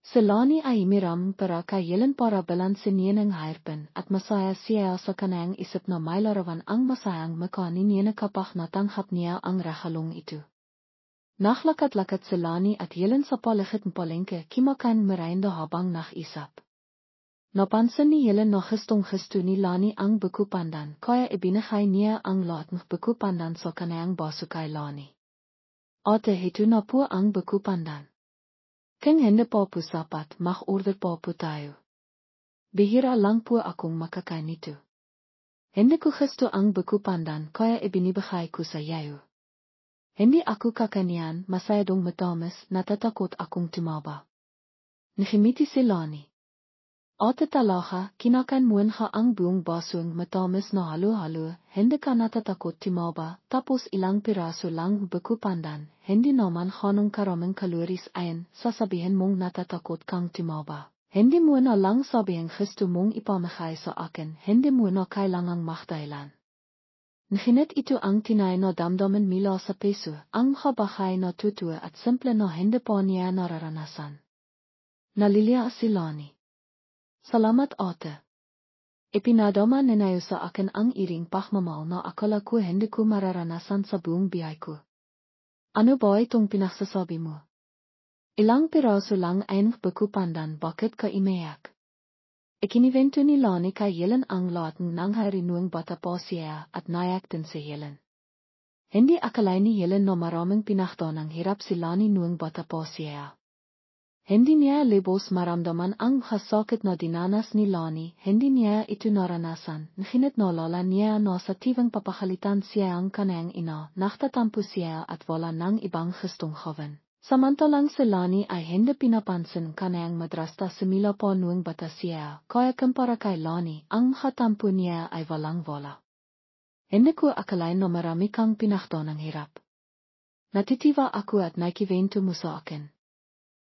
Selani ay miram para kayalan para balansin niya ng hairpen at masaya siya sa kanayang isip na may larawan ang masayang makanin niya na kapag natanghap niya ang rahalong ito. Naklakat-lakat Selani at yalan sa paligid ng palengke kimakan merienda habang nakisap. Napansin ni Yellen na gustong-gusto ni Lani ang buku pandan, kaya ibinigay niya ang lahat ng buku pandan sa kanayang baso kay Lani. Ate ito na po ang buku pandan. Kung hindi po po sapat, mag-order po tayo. Bihira lang po akong makakain nito. Hindi ko gusto ang buku pandan, kaya ibinibigay ko sa iyo. Hindi ako kakanian, masyadong matamis, natatakot akong tumaba. Nakimiti si Lani. Ate talaga, kinakan mo nga ang buong basong matamis na halo-halo, hindi ka natatakot tumaba, tapos ilang piraso lang buku pandan, hindi naman ganong karaming kaloris ayon, sasabihin mong natatakot kang tumaba. Hindi mo na lang sabihin gusto mong ipamigay sa akin, hindi mo na kailangang magdailan. Ngunit ito ang tinay na damdamin mula sa peso, ang makabahay na tutua at simple na hindi pa niya nararanasan. Nalilia si Lani. Salamat ate. Ipinadama ninayo sa akin ang iring pagmamahal na akala ko hindi ko mararanasan sa buong biyay ko. Ano ba itong pinagsasabi mo? Ilang piraso lang ang buku pandan, bakit ka imeyak? Ikinibento ni Lani kay Yellen ang lahat ng nangyari noong bata pa siya at nayak din si Yellen. Hindi akalain ni Yellen na maraming pinagdaan ng hirap si Lani noong bata pa siya. Hindi niya libos maramdaman ang sakit na dinanas ni Lani, hindi niya ito naranasan, ngunit naalala niya na sa tivang papakalitan siya ang kanayang ina, nagtatampo siya at wala ng ibang gustong gawin. Samantalang si Lani ay hindi pinapansin kanayang madrasta simula pa noong bata siya, kaya kumpara kay Lani, ang makatampo niya ay walang-wala. Hindi ko akalain na marami kang pinagdaan ng hirap. Natitiwa ako at nakibento mo sa akin.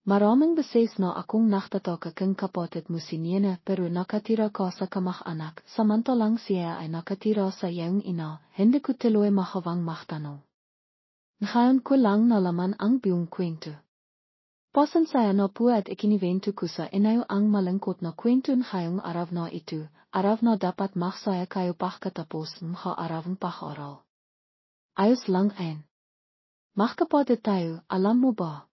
Maraming beses na akong naktataka kung kapatid mo si Nina pero nakatira ka sa kamag-anak, samantalang siya ay nakatira sa iyong ina, hindi ko tuloy makawang magtanong. Ngayon ko lang nalaman ang buong kwento. Pasensya na po at ikinibento ko sa inayo ang malungkot na kwento ngayong araw na ito, araw na dapat magsaya kayo pagkatapos mga araw ng pag-aaral. Ayos lang ayon. Magkapatid tayo, alam mo ba?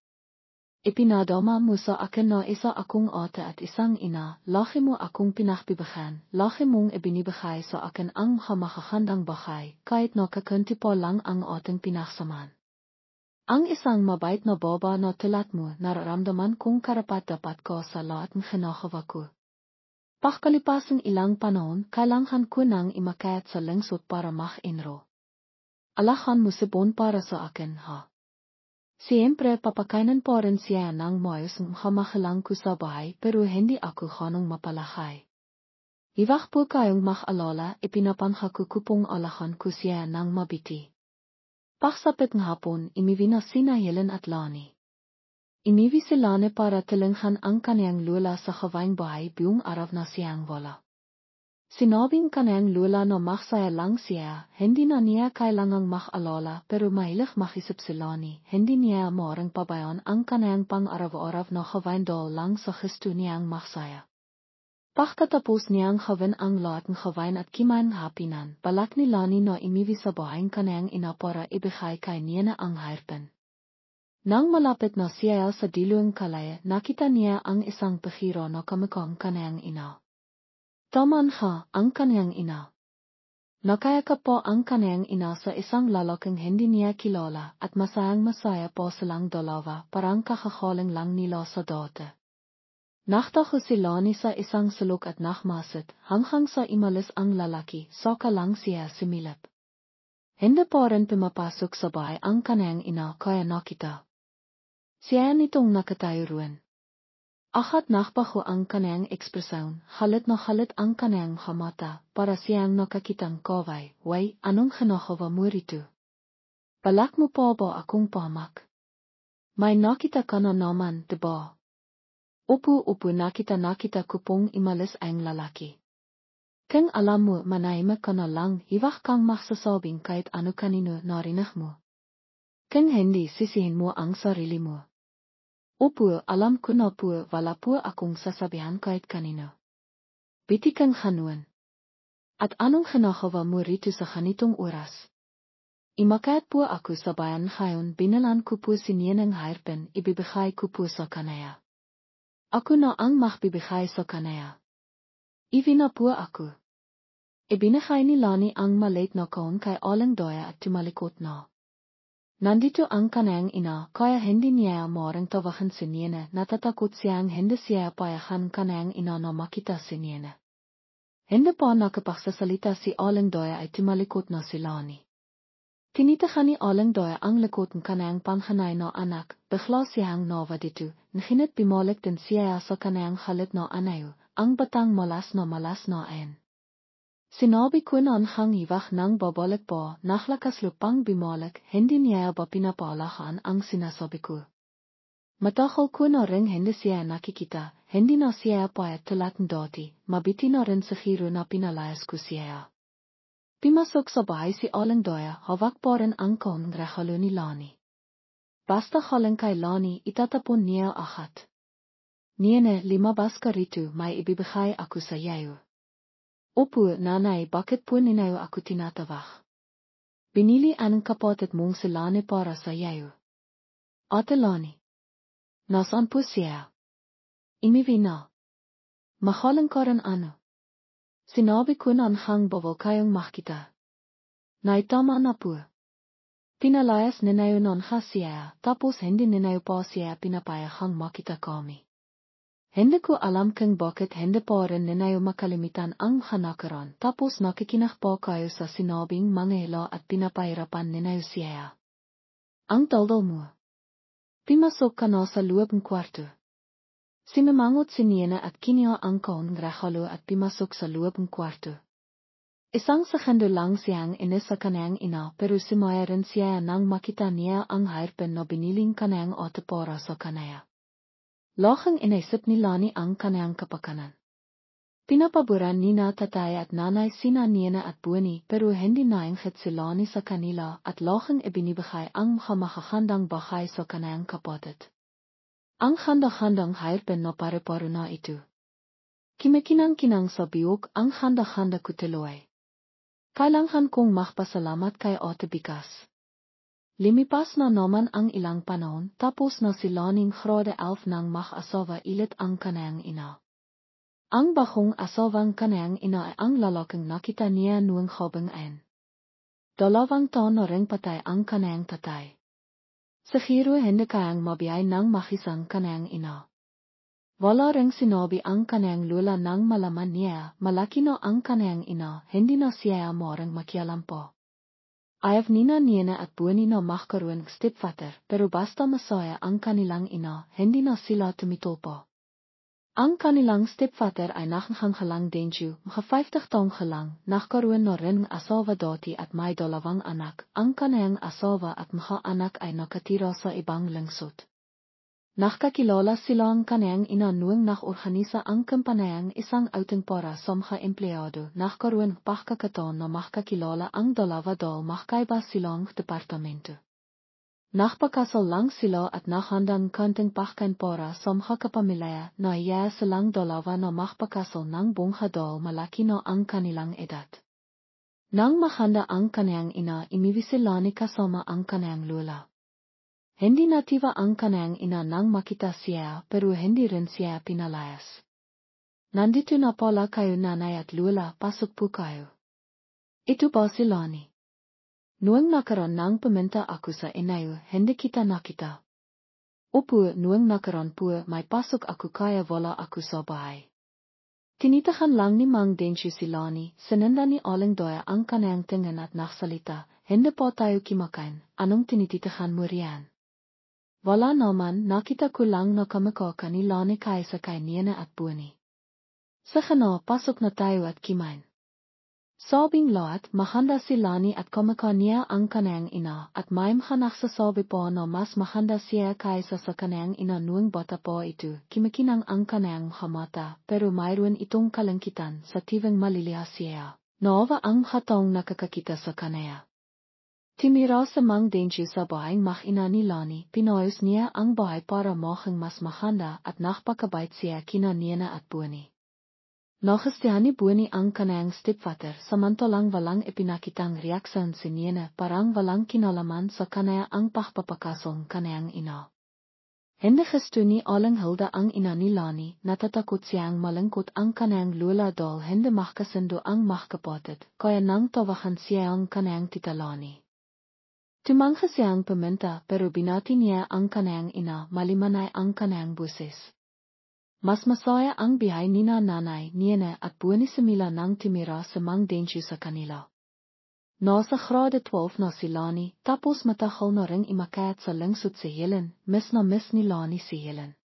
Ipinadama mo sa akin na isa akong ate at isang ina, laki mo akong pinagbibigan, laki mong ibinibigay sa akin ang makakandang bahay, kahit na kakunti pa lang ang ating pinagsamaan. Ang isang mabait na baba na tulad mo, nararamdaman kong karapat-dapat ko sa lahat ng ginagawa ko. Pagkalipasang ilang panahon, kailangan ko nang imakayat sa lungsod para mag-enro. Alahan mo si Bon para sa akin, ha? Siyempre papakainan pa rin siya ng maayos ng kamahalang ko sa bahay pero hindi ako ganong mapalakay. Iwak po kayong mag-alala, ipinapanha ko kupong alahan ko siya ng mabiti. Pagsapit ng hapon, imiwi na sina Yellen at Lani. Imiwi si Lani para tilinghan ang kaniyang lula sa gawaing bahay buong araw na siyang wala. Sinabing kanayang lula na magsaya lang siya, hindi na niya kailangang mag-alala pero mahilig makisip si Lani, hindi niya maaaring pabayaan ang kanayang pang-araw-araw na gawain dahil lang sa gusto niyang magsaya. Pagkatapos niyang gawin ang lahat ng gawain at kimain hapinan, balak ni Lani na imiwi sa bahay kanayang ina para ibigay kay niya na ang hairpen. Nang malapit na siya sa diluang kalaya, nakita niya ang isang pahiro na kamukha ang kanyang ina. Taman ang kanyang ina. Nakayakap po ang kanyang ina sa isang lalaking hindi niya kilala at masayang-masaya po silang dalawa, parang kakahuling lang nila sa dati. Naktaho sila ni sa isang sulok at nakmasid, hanggang sa imalis ang lalaki, saka lang siya sumilip. Hindi pa rin pumapasok sa bahay ang kanyang ina kaya nakita. Siya nitong nakatayo roon. Ahat nakbago ang kanyang ekspresyon, halit na halit ang kanyang mata, para siyang nakakitang kaway, way, anong ginagawa mo rito? Balak mo pa ba akong pamak? May nakita ka na naman, diba? Upo nakita ko pong imalis ang lalaki. Kung alam mo manahimik ka na lang, hiwag kang magsasabing kahit ano kanino narinig mo. Kung hindi sisihin mo ang sarili mo. Opo, alam ko na po, wala po akong sasabihan kahit kanino. Biti kang hanuan. At anong ginagawa mo rito sa ganitong oras? Imakayat po ako sa bayan ngayon, binalan ko po si Nienang Hairpin, ibibigay ko po sa kanaya. Ako na ang magbibigay sa kanaya. Iwi na po ako. Ibinigay ni Lani ang maliit na kahon kay Aling Doya at tumalikot na. Nandito ang kanyang ina, kaya hindi niya maaaring tawagan si Niena, natatakot siyang hindi siya payagan kanyang ina na makita si Niena. Hindi pa nakapagsasalita si Aling Doya ay tumalikot na si Lani. Tinitahan ni Aling Doya ang likod ng kanyang panghanay na anak, bigla siyang nawa dito, nahinit bumalik din siya sa kanyang halit na anayo, ang batang malas na ayan. Sinabi ko na hang iwak nang babalik po, naklakas lupang bumalik, hindi niya ba pinapalahan ang sinasabi ko. Matagal ko na rin hindi siya nakikita, hindi na siya payat tulad dati, mabiti na rin siguro na pinalayas ko siya. Pimasok sa bahay si Aling Doya, hawak po rin ang kahon regalo ni Lani. Basta haling kay Lani, itatapon niya ahat. Niene, limabas ka rito, may ibibigay ako sa iyo. Opo, nanay, bakit po ninayo ako tinatawag? Binili ang kapatid mong si Lani para sa iyo. Ate Lani. Nasaan po siya? Imiwi na. Mahalang ka rin ano? Sinabi ko na hang bawal kayong makita. Nay tama na po. Pinalayas ninayo nun siya, tapos hindi ninayo pa siya pinapayahang makita kami. Hindi ko alam kung bakit hindi pa rin ninayo makalimitan ang hanakaran, tapos nakikinig pa kayo sa sinabing manghihila at pinapahirapan ninayo siya. Ang daldal mo. Pimasok ka na sa loob ng kwarto. Simamangot si Niena at kinuha ang kahon regalo at pimasok sa loob ng kwarto. Isang segundo lang siyang inis sa kanyang ina, pero sumaya rin siya nang makita niya ang hairpin na biniling kanyang ate para sa kanaya. Lohang inaisip ni Lani ang kanyang kapakanan. Pinapaboran ni na tatay at nanay sina Niena at Bueni, pero hindi nainggit si Lani sa kanila at lohang ibinibigay ang makakandang bahay sa kanyang kapatid. Ang handa-handang hairpin na pare-paro na ito. Kimikinang-kinang sa biyog ang handa-handa ko tuloy. Kailangan kong magpasalamat kay Ate Bikas. Limipas na naman ang ilang panahon, tapos na si Laning grade 11 nang mag-asawa ilit ang kanyang ina. Ang bagong asawang kanyang ina ay ang lalaking nakita niya noong habang ein. 2 taon na ring patay ang kanyang tatay. Siguro hindi kayang mabiyay ng makisang kanyang ina. Wala ring sinabi ang kanyang lola nang malaman niya, malaki na ang kanyang ina, hindi na siya maaaring makialam po. Ayaw nina Niena at Bueni na magkaroon ng stepfather, pero basta masaya ang kanilang ina, hindi na sila tumutulpo. Ang kanilang stepfather ay nakanghalang Denju, mga 50 taong lang, nagkaroon na rin ng asawa dati at may 2 anak, ang kanyang asawa at mga anak ay nakatira sa ibang lungsod. Nakakilala sila ang kanyang ina noong nakorganisa ang kampanayang isang outing para sa mga empleyado, nagkaroon ng pagkakataon na makakilala ang 2 dahil magkaiba silang departamento. Nakpakasal lang sila at nakhandang konting pagkain para sa mga kapamilya na iya silang 2 na magpakasal ng bongga dahil malaki na ang kanilang edad. Nang mahanda ang kanyang ina, imiwi si Lani kasama ang kanyang lola. Hendi nativa ang kanang ina nang makita siya pero hindi rin siya pinalayas. Nandito na pala kayo nanay at lula, pasok po kayo. Ito ba si Lani? Noong nakaroon nang paminta ako sa inayo, hindi kita nakita. Opo, noong nakaroon po, may pasok ako kaya wala ako sa bahay. Tinitahan lang ni Mang Densyo si Lani, sinanda ni Aling Doya ang kanang tingan at naksalita, hindi po tayo kimakain, anong tinititahan mo riyan? Wala naman, nakita ko lang na kamukha ni Lani kaysa kay Nina at Buni. Sige na, pasok na tayo at kimain. Sabing lahat, mahanda si Lani at kamukha niya ang kanang ina at may nagsasabi po na mas mahanda siya kaysa sa kanang ina noong bata po ito, kimikinang ang kanang mata, pero mayroon itong kalangkitan sa tivang maliliha siya. Nova ang hatong nakakakita sa kanaya. Timira sa Mang Densyo sa bahay ina ni Lani, pinayos niya ang bahay para mukhang mas mahanda at nakapakabait siya kina Nina at Buni. Nakastihan ni Buni ang kanang stepfather samantalang walang ipinakitang reaksyon si Nina parang walang kinalaman sa kanaya ang pagpapakasong kanayang ina. Hindi gusto ni Aling Hilda ang ina ni Lani, natatakot siyang malungkot ang kanayang lula dahil hindi makasundo ang kapatid, kaya nang tawahan siya ang kanayang tita Lani. Tumangha siyang paminta pero binati niya ang kanayang ina malimanay ang kanayang busis. Mas masaya ang bihay ni nanay, Nina at Buni simila nang timira sa Mang Densyo sa kanila. Nasa grade 12 na si Lani, tapos matahal na ring imakayat sa lungsod si Helen, miss ni Lani si Helen.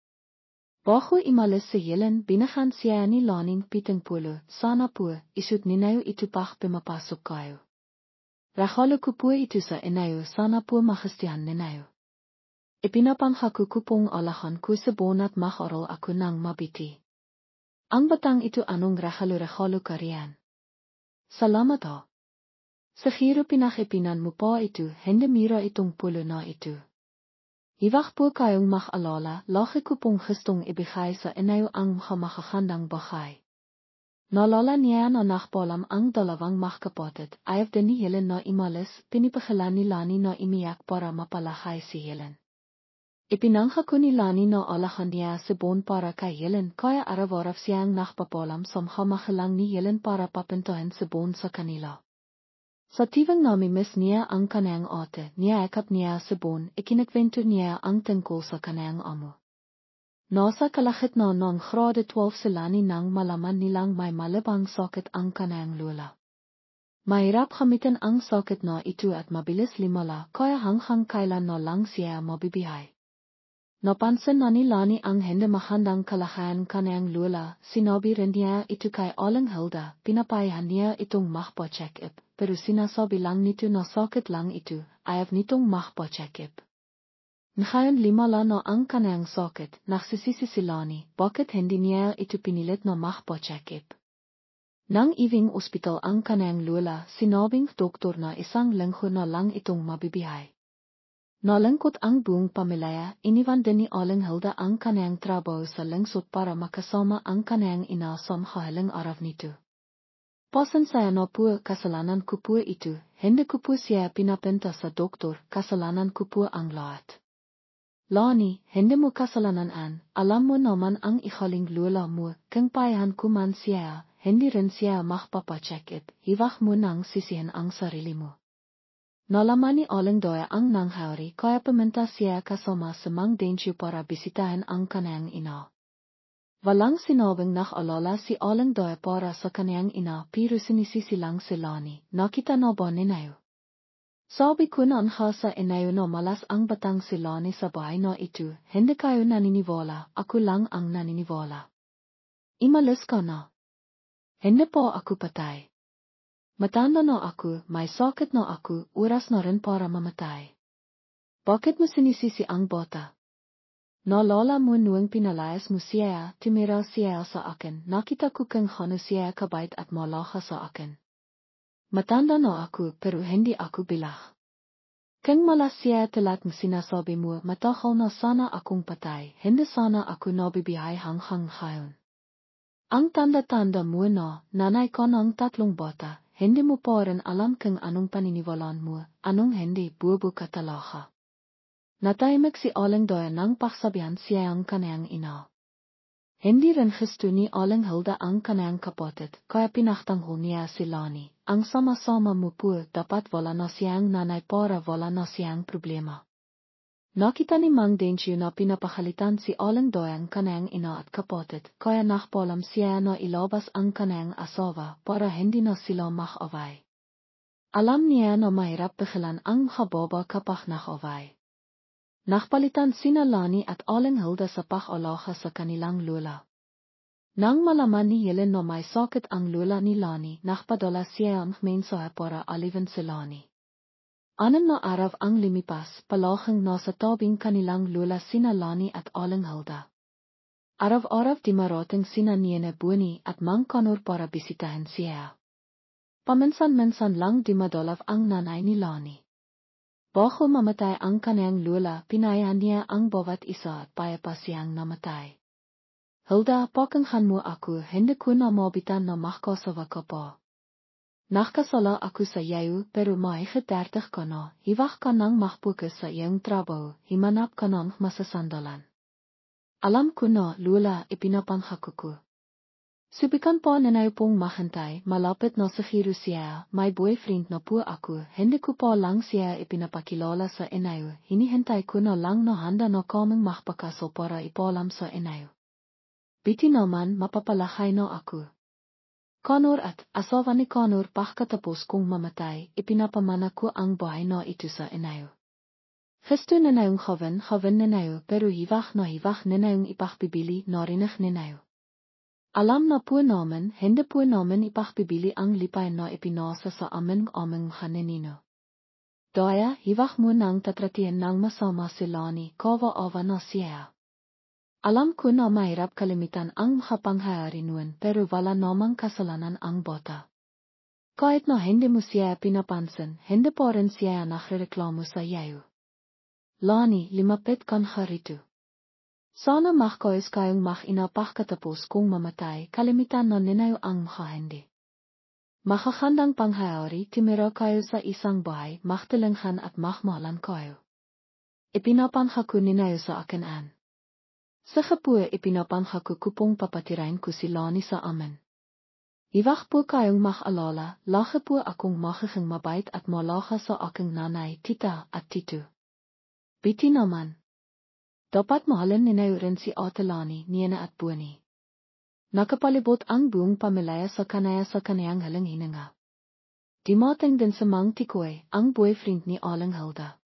Bago imalis si Helen, binahan siya ni Laning 70, sana po, isut ninayo ito pak pumapasok kayo. Rahalo ko po ito sa inayo, sana po makastihan ninayo. Ipinapangha ko pong alahan ko sa bonat makaral ako ng mabiti. Ang batang ito anong rahalo kariyan. Salamat ho. Sa hiro pinakipinan mo po ito, hindi mira itong pulo na ito. Iwak po kayong makalala, laki ko pong gustong ibigay sa inayo ang makakandang bahay. Nalala niya na nakpolam ang dalawang kapatid, ayaw din ni Helen na imalis, pinipakilan ni Lani na imiyak para mapalahay si Helen. Ipinangha ko ni Lani na alahan niya si Bon para kay Helen kaya araw-araw siyang nakpapolam samhamakilang ni Helen para papintahin si Bon sa kanila. Sa tivang namimiss niya ang kanayang ate, niyakap niya si Bon, ikinakwento niya ang tungkol sa kanayang amo. Nasa kalahit na ng grade 12 si Lani nang malaman nilang may malabang sakit ang kanayang lula. Mahirap gamitin ang sakit na ito at mabilis limala kaya hanggang kailan na lang siya mabibihay. Napansin na ni Lani ang hindi mahandang kalagayan kanayang lula, sinabi rin niya ito kay Aling Hilda, pinapayahan niya itong magpa-check-up, pero sinasabi lang nito na sakit lang ito, ayaw nitong magpa-check-up. Ngayon limala na ang kanayang sakit, nagsisisi si Lani, bakit hindi niya ito pinilit na magpa-check-up. Nang iving ospital ang kanayang lula, sinabing doktor na isang linggo na lang itong mabibihay. Nalangkot ang buong pamilya, iniwan din ni Aling Hilda ang kanayang trabaho sa lungsod para makasama ang kanayang ina sa mahalang araw nito. Pasensya na po, kasalanan ko po ito, hindi ko po siya pinapinta sa doktor, kasalanan ko po ang lahat. Lani, hindi mo kasalanan, alam mo naman ang ikaling lula mo, kung payahan ko man siya, hindi rin siya magpapacheck-up, iwak mo nang sisihin ang sarili mo. Nalaman ni Aling Doya ang nangyari kaya pumunta siya kasama sa Mang Densyo para bisitahin ang kanayang ina. Walang sinabing nakalala si Aling Doya para sa kanayang ina pero sinisisi lang si Lani, nakita na ba ninayo? Sabi ko na sa inayo na malas ang batang si Lani sa bahay na ito, hindi kayo naniniwala, ako lang ang naniniwala. Imalis ka na. Hindi po ako patay. Matanda na ako, may sakit na ako, oras na rin para mamatay. Bakit mo sinisisi ang bata? Naalala mo noong pinalayas mo siya, tumira siya sa akin, nakita ko kung hano siya kabait at malaha sa akin. Matanda na ako pero hindi ako bilah. Kung malas siya talat ng sinasabi mo, matahal na sana akong patay, hindi sana ako nabibihay hanggang ngayon. Ang tanda-tanda mo na, nanay ko ng 3 bata, hindi mo pa rin alam kung anong paniniwalaan mo, anong hindi buo ka talaga. Nataimek si aling doya nang paksabihan siya ang kanayang ina. Hindi rin gusto ni aling Hilda ang kanayang kapatid, kaya pinagtanggol niya si Lani. Ang sama-sama mupo dapat wala na siyang nanay para wala na siyang problema. Nakita ni Mang Densyo na pinapakalitan si aling doya ang kanayang ina at kapatid, kaya nakpalam siya na ilabas ang kanayang asawa para hindi na sila mag-away. Alam niya na mahirap biglan ang hababa kapag nag-away. Nakpalitan sina Lani at aling Hilda sa pag-alaga sa kanilang lola. Nang malaman ni Helen na may sakit ang lola ni Lani, nakpadala siya ang mensahe para alivin si Lani. Anim na araw ang lumipas, palaging nasa tabing kanilang lola sina Lani at aling Hilda. Araw-araw dimarating sina Niene Boni at Mang Kanor para bisitahin siya. Paminsan-minsan lang dimadalaw ang nanay ni Lani. Bago mamatay ang kanayang lola, pinayahan niya ang bawat isa at payapa siyang namatay. Hilda, pakinggan mo ako, hindi ko na mabitan na magkasawa ka pa. Nakasala ako sa iyo, pero mahigit 30 ka na, hiwag ka nang magbukas sa iyong trabaho, himanap ka ng masasandalan. Alam ko na, lola, ipinapangako ko. Subikan pa nanayo pong mahantay, malapit na sa siya, may boyfriend na po ako, hindi ko pa lang siya ipinapakilala sa inayo, hinihintay ko na lang na handa na kaming magpakasal para ipalam sa inayo. Biti naman mapapalahay na ako. Kanor at asawa ni Kanor pagkatapos kong mamatay, ipinapamana ko ang bahay na ito sa inayo. Gusto nanayong gawin nanayo pero hiwag nanayong ipagpibili narinig nanayo. Alam na po namin, hindi po namin ipagpibili ang lipay na ipinasa sa aming kanenino. Daya, hiwag mo nang tatratiyan ng masama si Lani, kawa-awa na siya. Alam ko na mahirap kalimitan ang makapangyayari nun pero wala namang kasalanan ang bata. Kahit na hindi mo siya pinapansin, hindi pa rin siya nagrereklamo sa iyo. Lani, limapit kan harito. Sana magkayos kayong mag-inapagkatapos kung mamatay, kalimitan na ninayo ang makahindi. Makakandang panghayari, timira kayo sa isang bahay, magtilinghan at magmahalan kayo. Ipinapangako ninayo sa akin. Sa kapue ipinapangako kupong papatirain ko si Lani sa amin. Iwag po kayong mag-alala, laki po akong magiging mabait at malaga sa aking nanay, tita at tito. Biti naman. Dapat mahalin ninayo rin si Ate Lani, Niena at Boni. Nakapalibot ang buong pamilya sa kanayang halang hininga. Dimating din sa Mang Tikoy, ang boyfriend ni aling Hilda.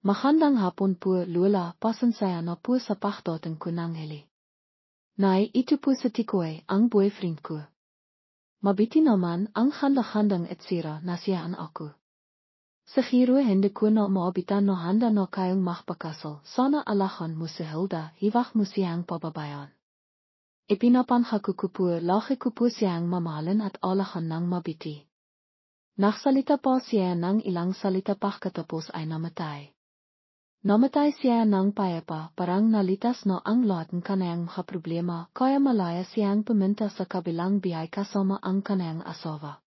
Magandang hapon po, lola, pasensya na po sa pagdating ko ng hili. Nay, ito po sa Tikoy, ang boyfriend ko. Mabiti naman ang handa-handang etsira na siyaan ako. Siguro hindi ko na maabitan na handa na kayong magpakasal, sana alahan mo si Hilda, hiwag mo siyang pababayan. Ipinapangako ko po, laki ko po siyang mamahalin at alahan ng mabiti. Nagsalita pa siya ng ilang salita pagkatapos ay namatay. Namatay siya ng payapa, parang nalitas na ang lahat ng kanayang mga problema, kaya malaya siyang pumunta sa kabilang bihay kasama ang kanayang asawa.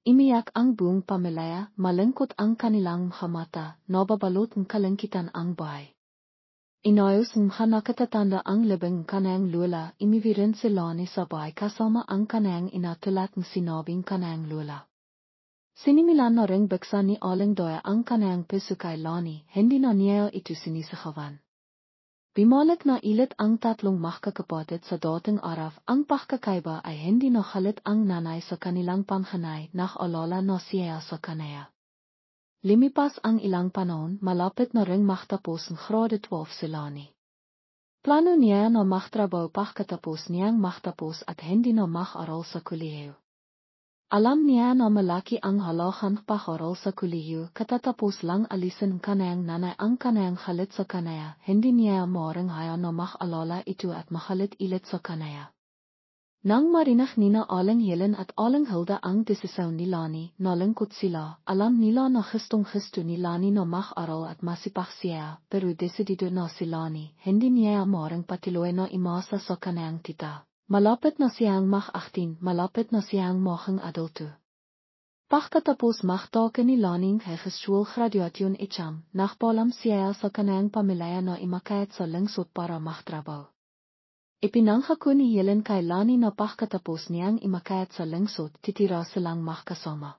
Imiyak ang buong pamilya, malungkot ang kanilang mga mata, nababalot ng kalungkitan ang bahay. Inayos ng nakatatanda ang libing kanayang lola, imiwirin si Lani sa bahay kasama ang kanayang ina tulad ng sinabing kanayang lola. Sinimilan na ring buksa ni aling doya ang kanayang piso kay Lani, hindi na niya ito sinisakawan. Bimalik na ilit ang tatlong magkakapatid sa dating araw, ang pagkakaiba ay hindi nakalit ang nanay sa kanilang panghanay, nag-alala na siya sa kanaya. Limipas ang ilang panahon, malapit na ring magtapos ng grade 12 si Lani. Plano niya na magtrabaho pagkatapos niyang magtapos at hindi na mag-aral sa kolehiyo. Alam niya na malaki ang halagang pag-aral sa kolehiyo, katatapos lang alisin kanayang nanay ang kanayang halit sa kanaya, hindi niya maaaring hayaan na mag-alala ito at makalit ilit sa kanaya. Nang marinig nina aling Helen at aling Hilda ang desisyon ni Lani, nalungkot sila, alam nila na gustong-gusto ni Lani na mag-aral at masipag siya, pero desidido na si Lani, hindi niya maaaring patuloy na imasa sa kanayang tita. Malapit na siyang mag-18, malapit na siyang maging adulto. Pachkatapos magtake ni laning hy geskool graduation echam, nachpalam siya sa kanang pamilya na imakayat sa lingsot para magtrabaho. Ipinangha ko ni Helen kay lani na pachkatapos niyang imakayat sa lingsot, titira silang magkasama.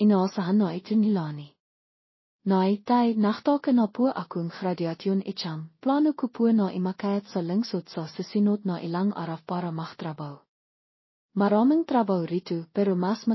Inaasahan na ito ni Lani. Nay, tay, nachtake na po akong graduation echam, plano ko po na imakayat sa lingsot sa susunod na ilang araw para magtrabaho. Maraming trabaho rito, pero mas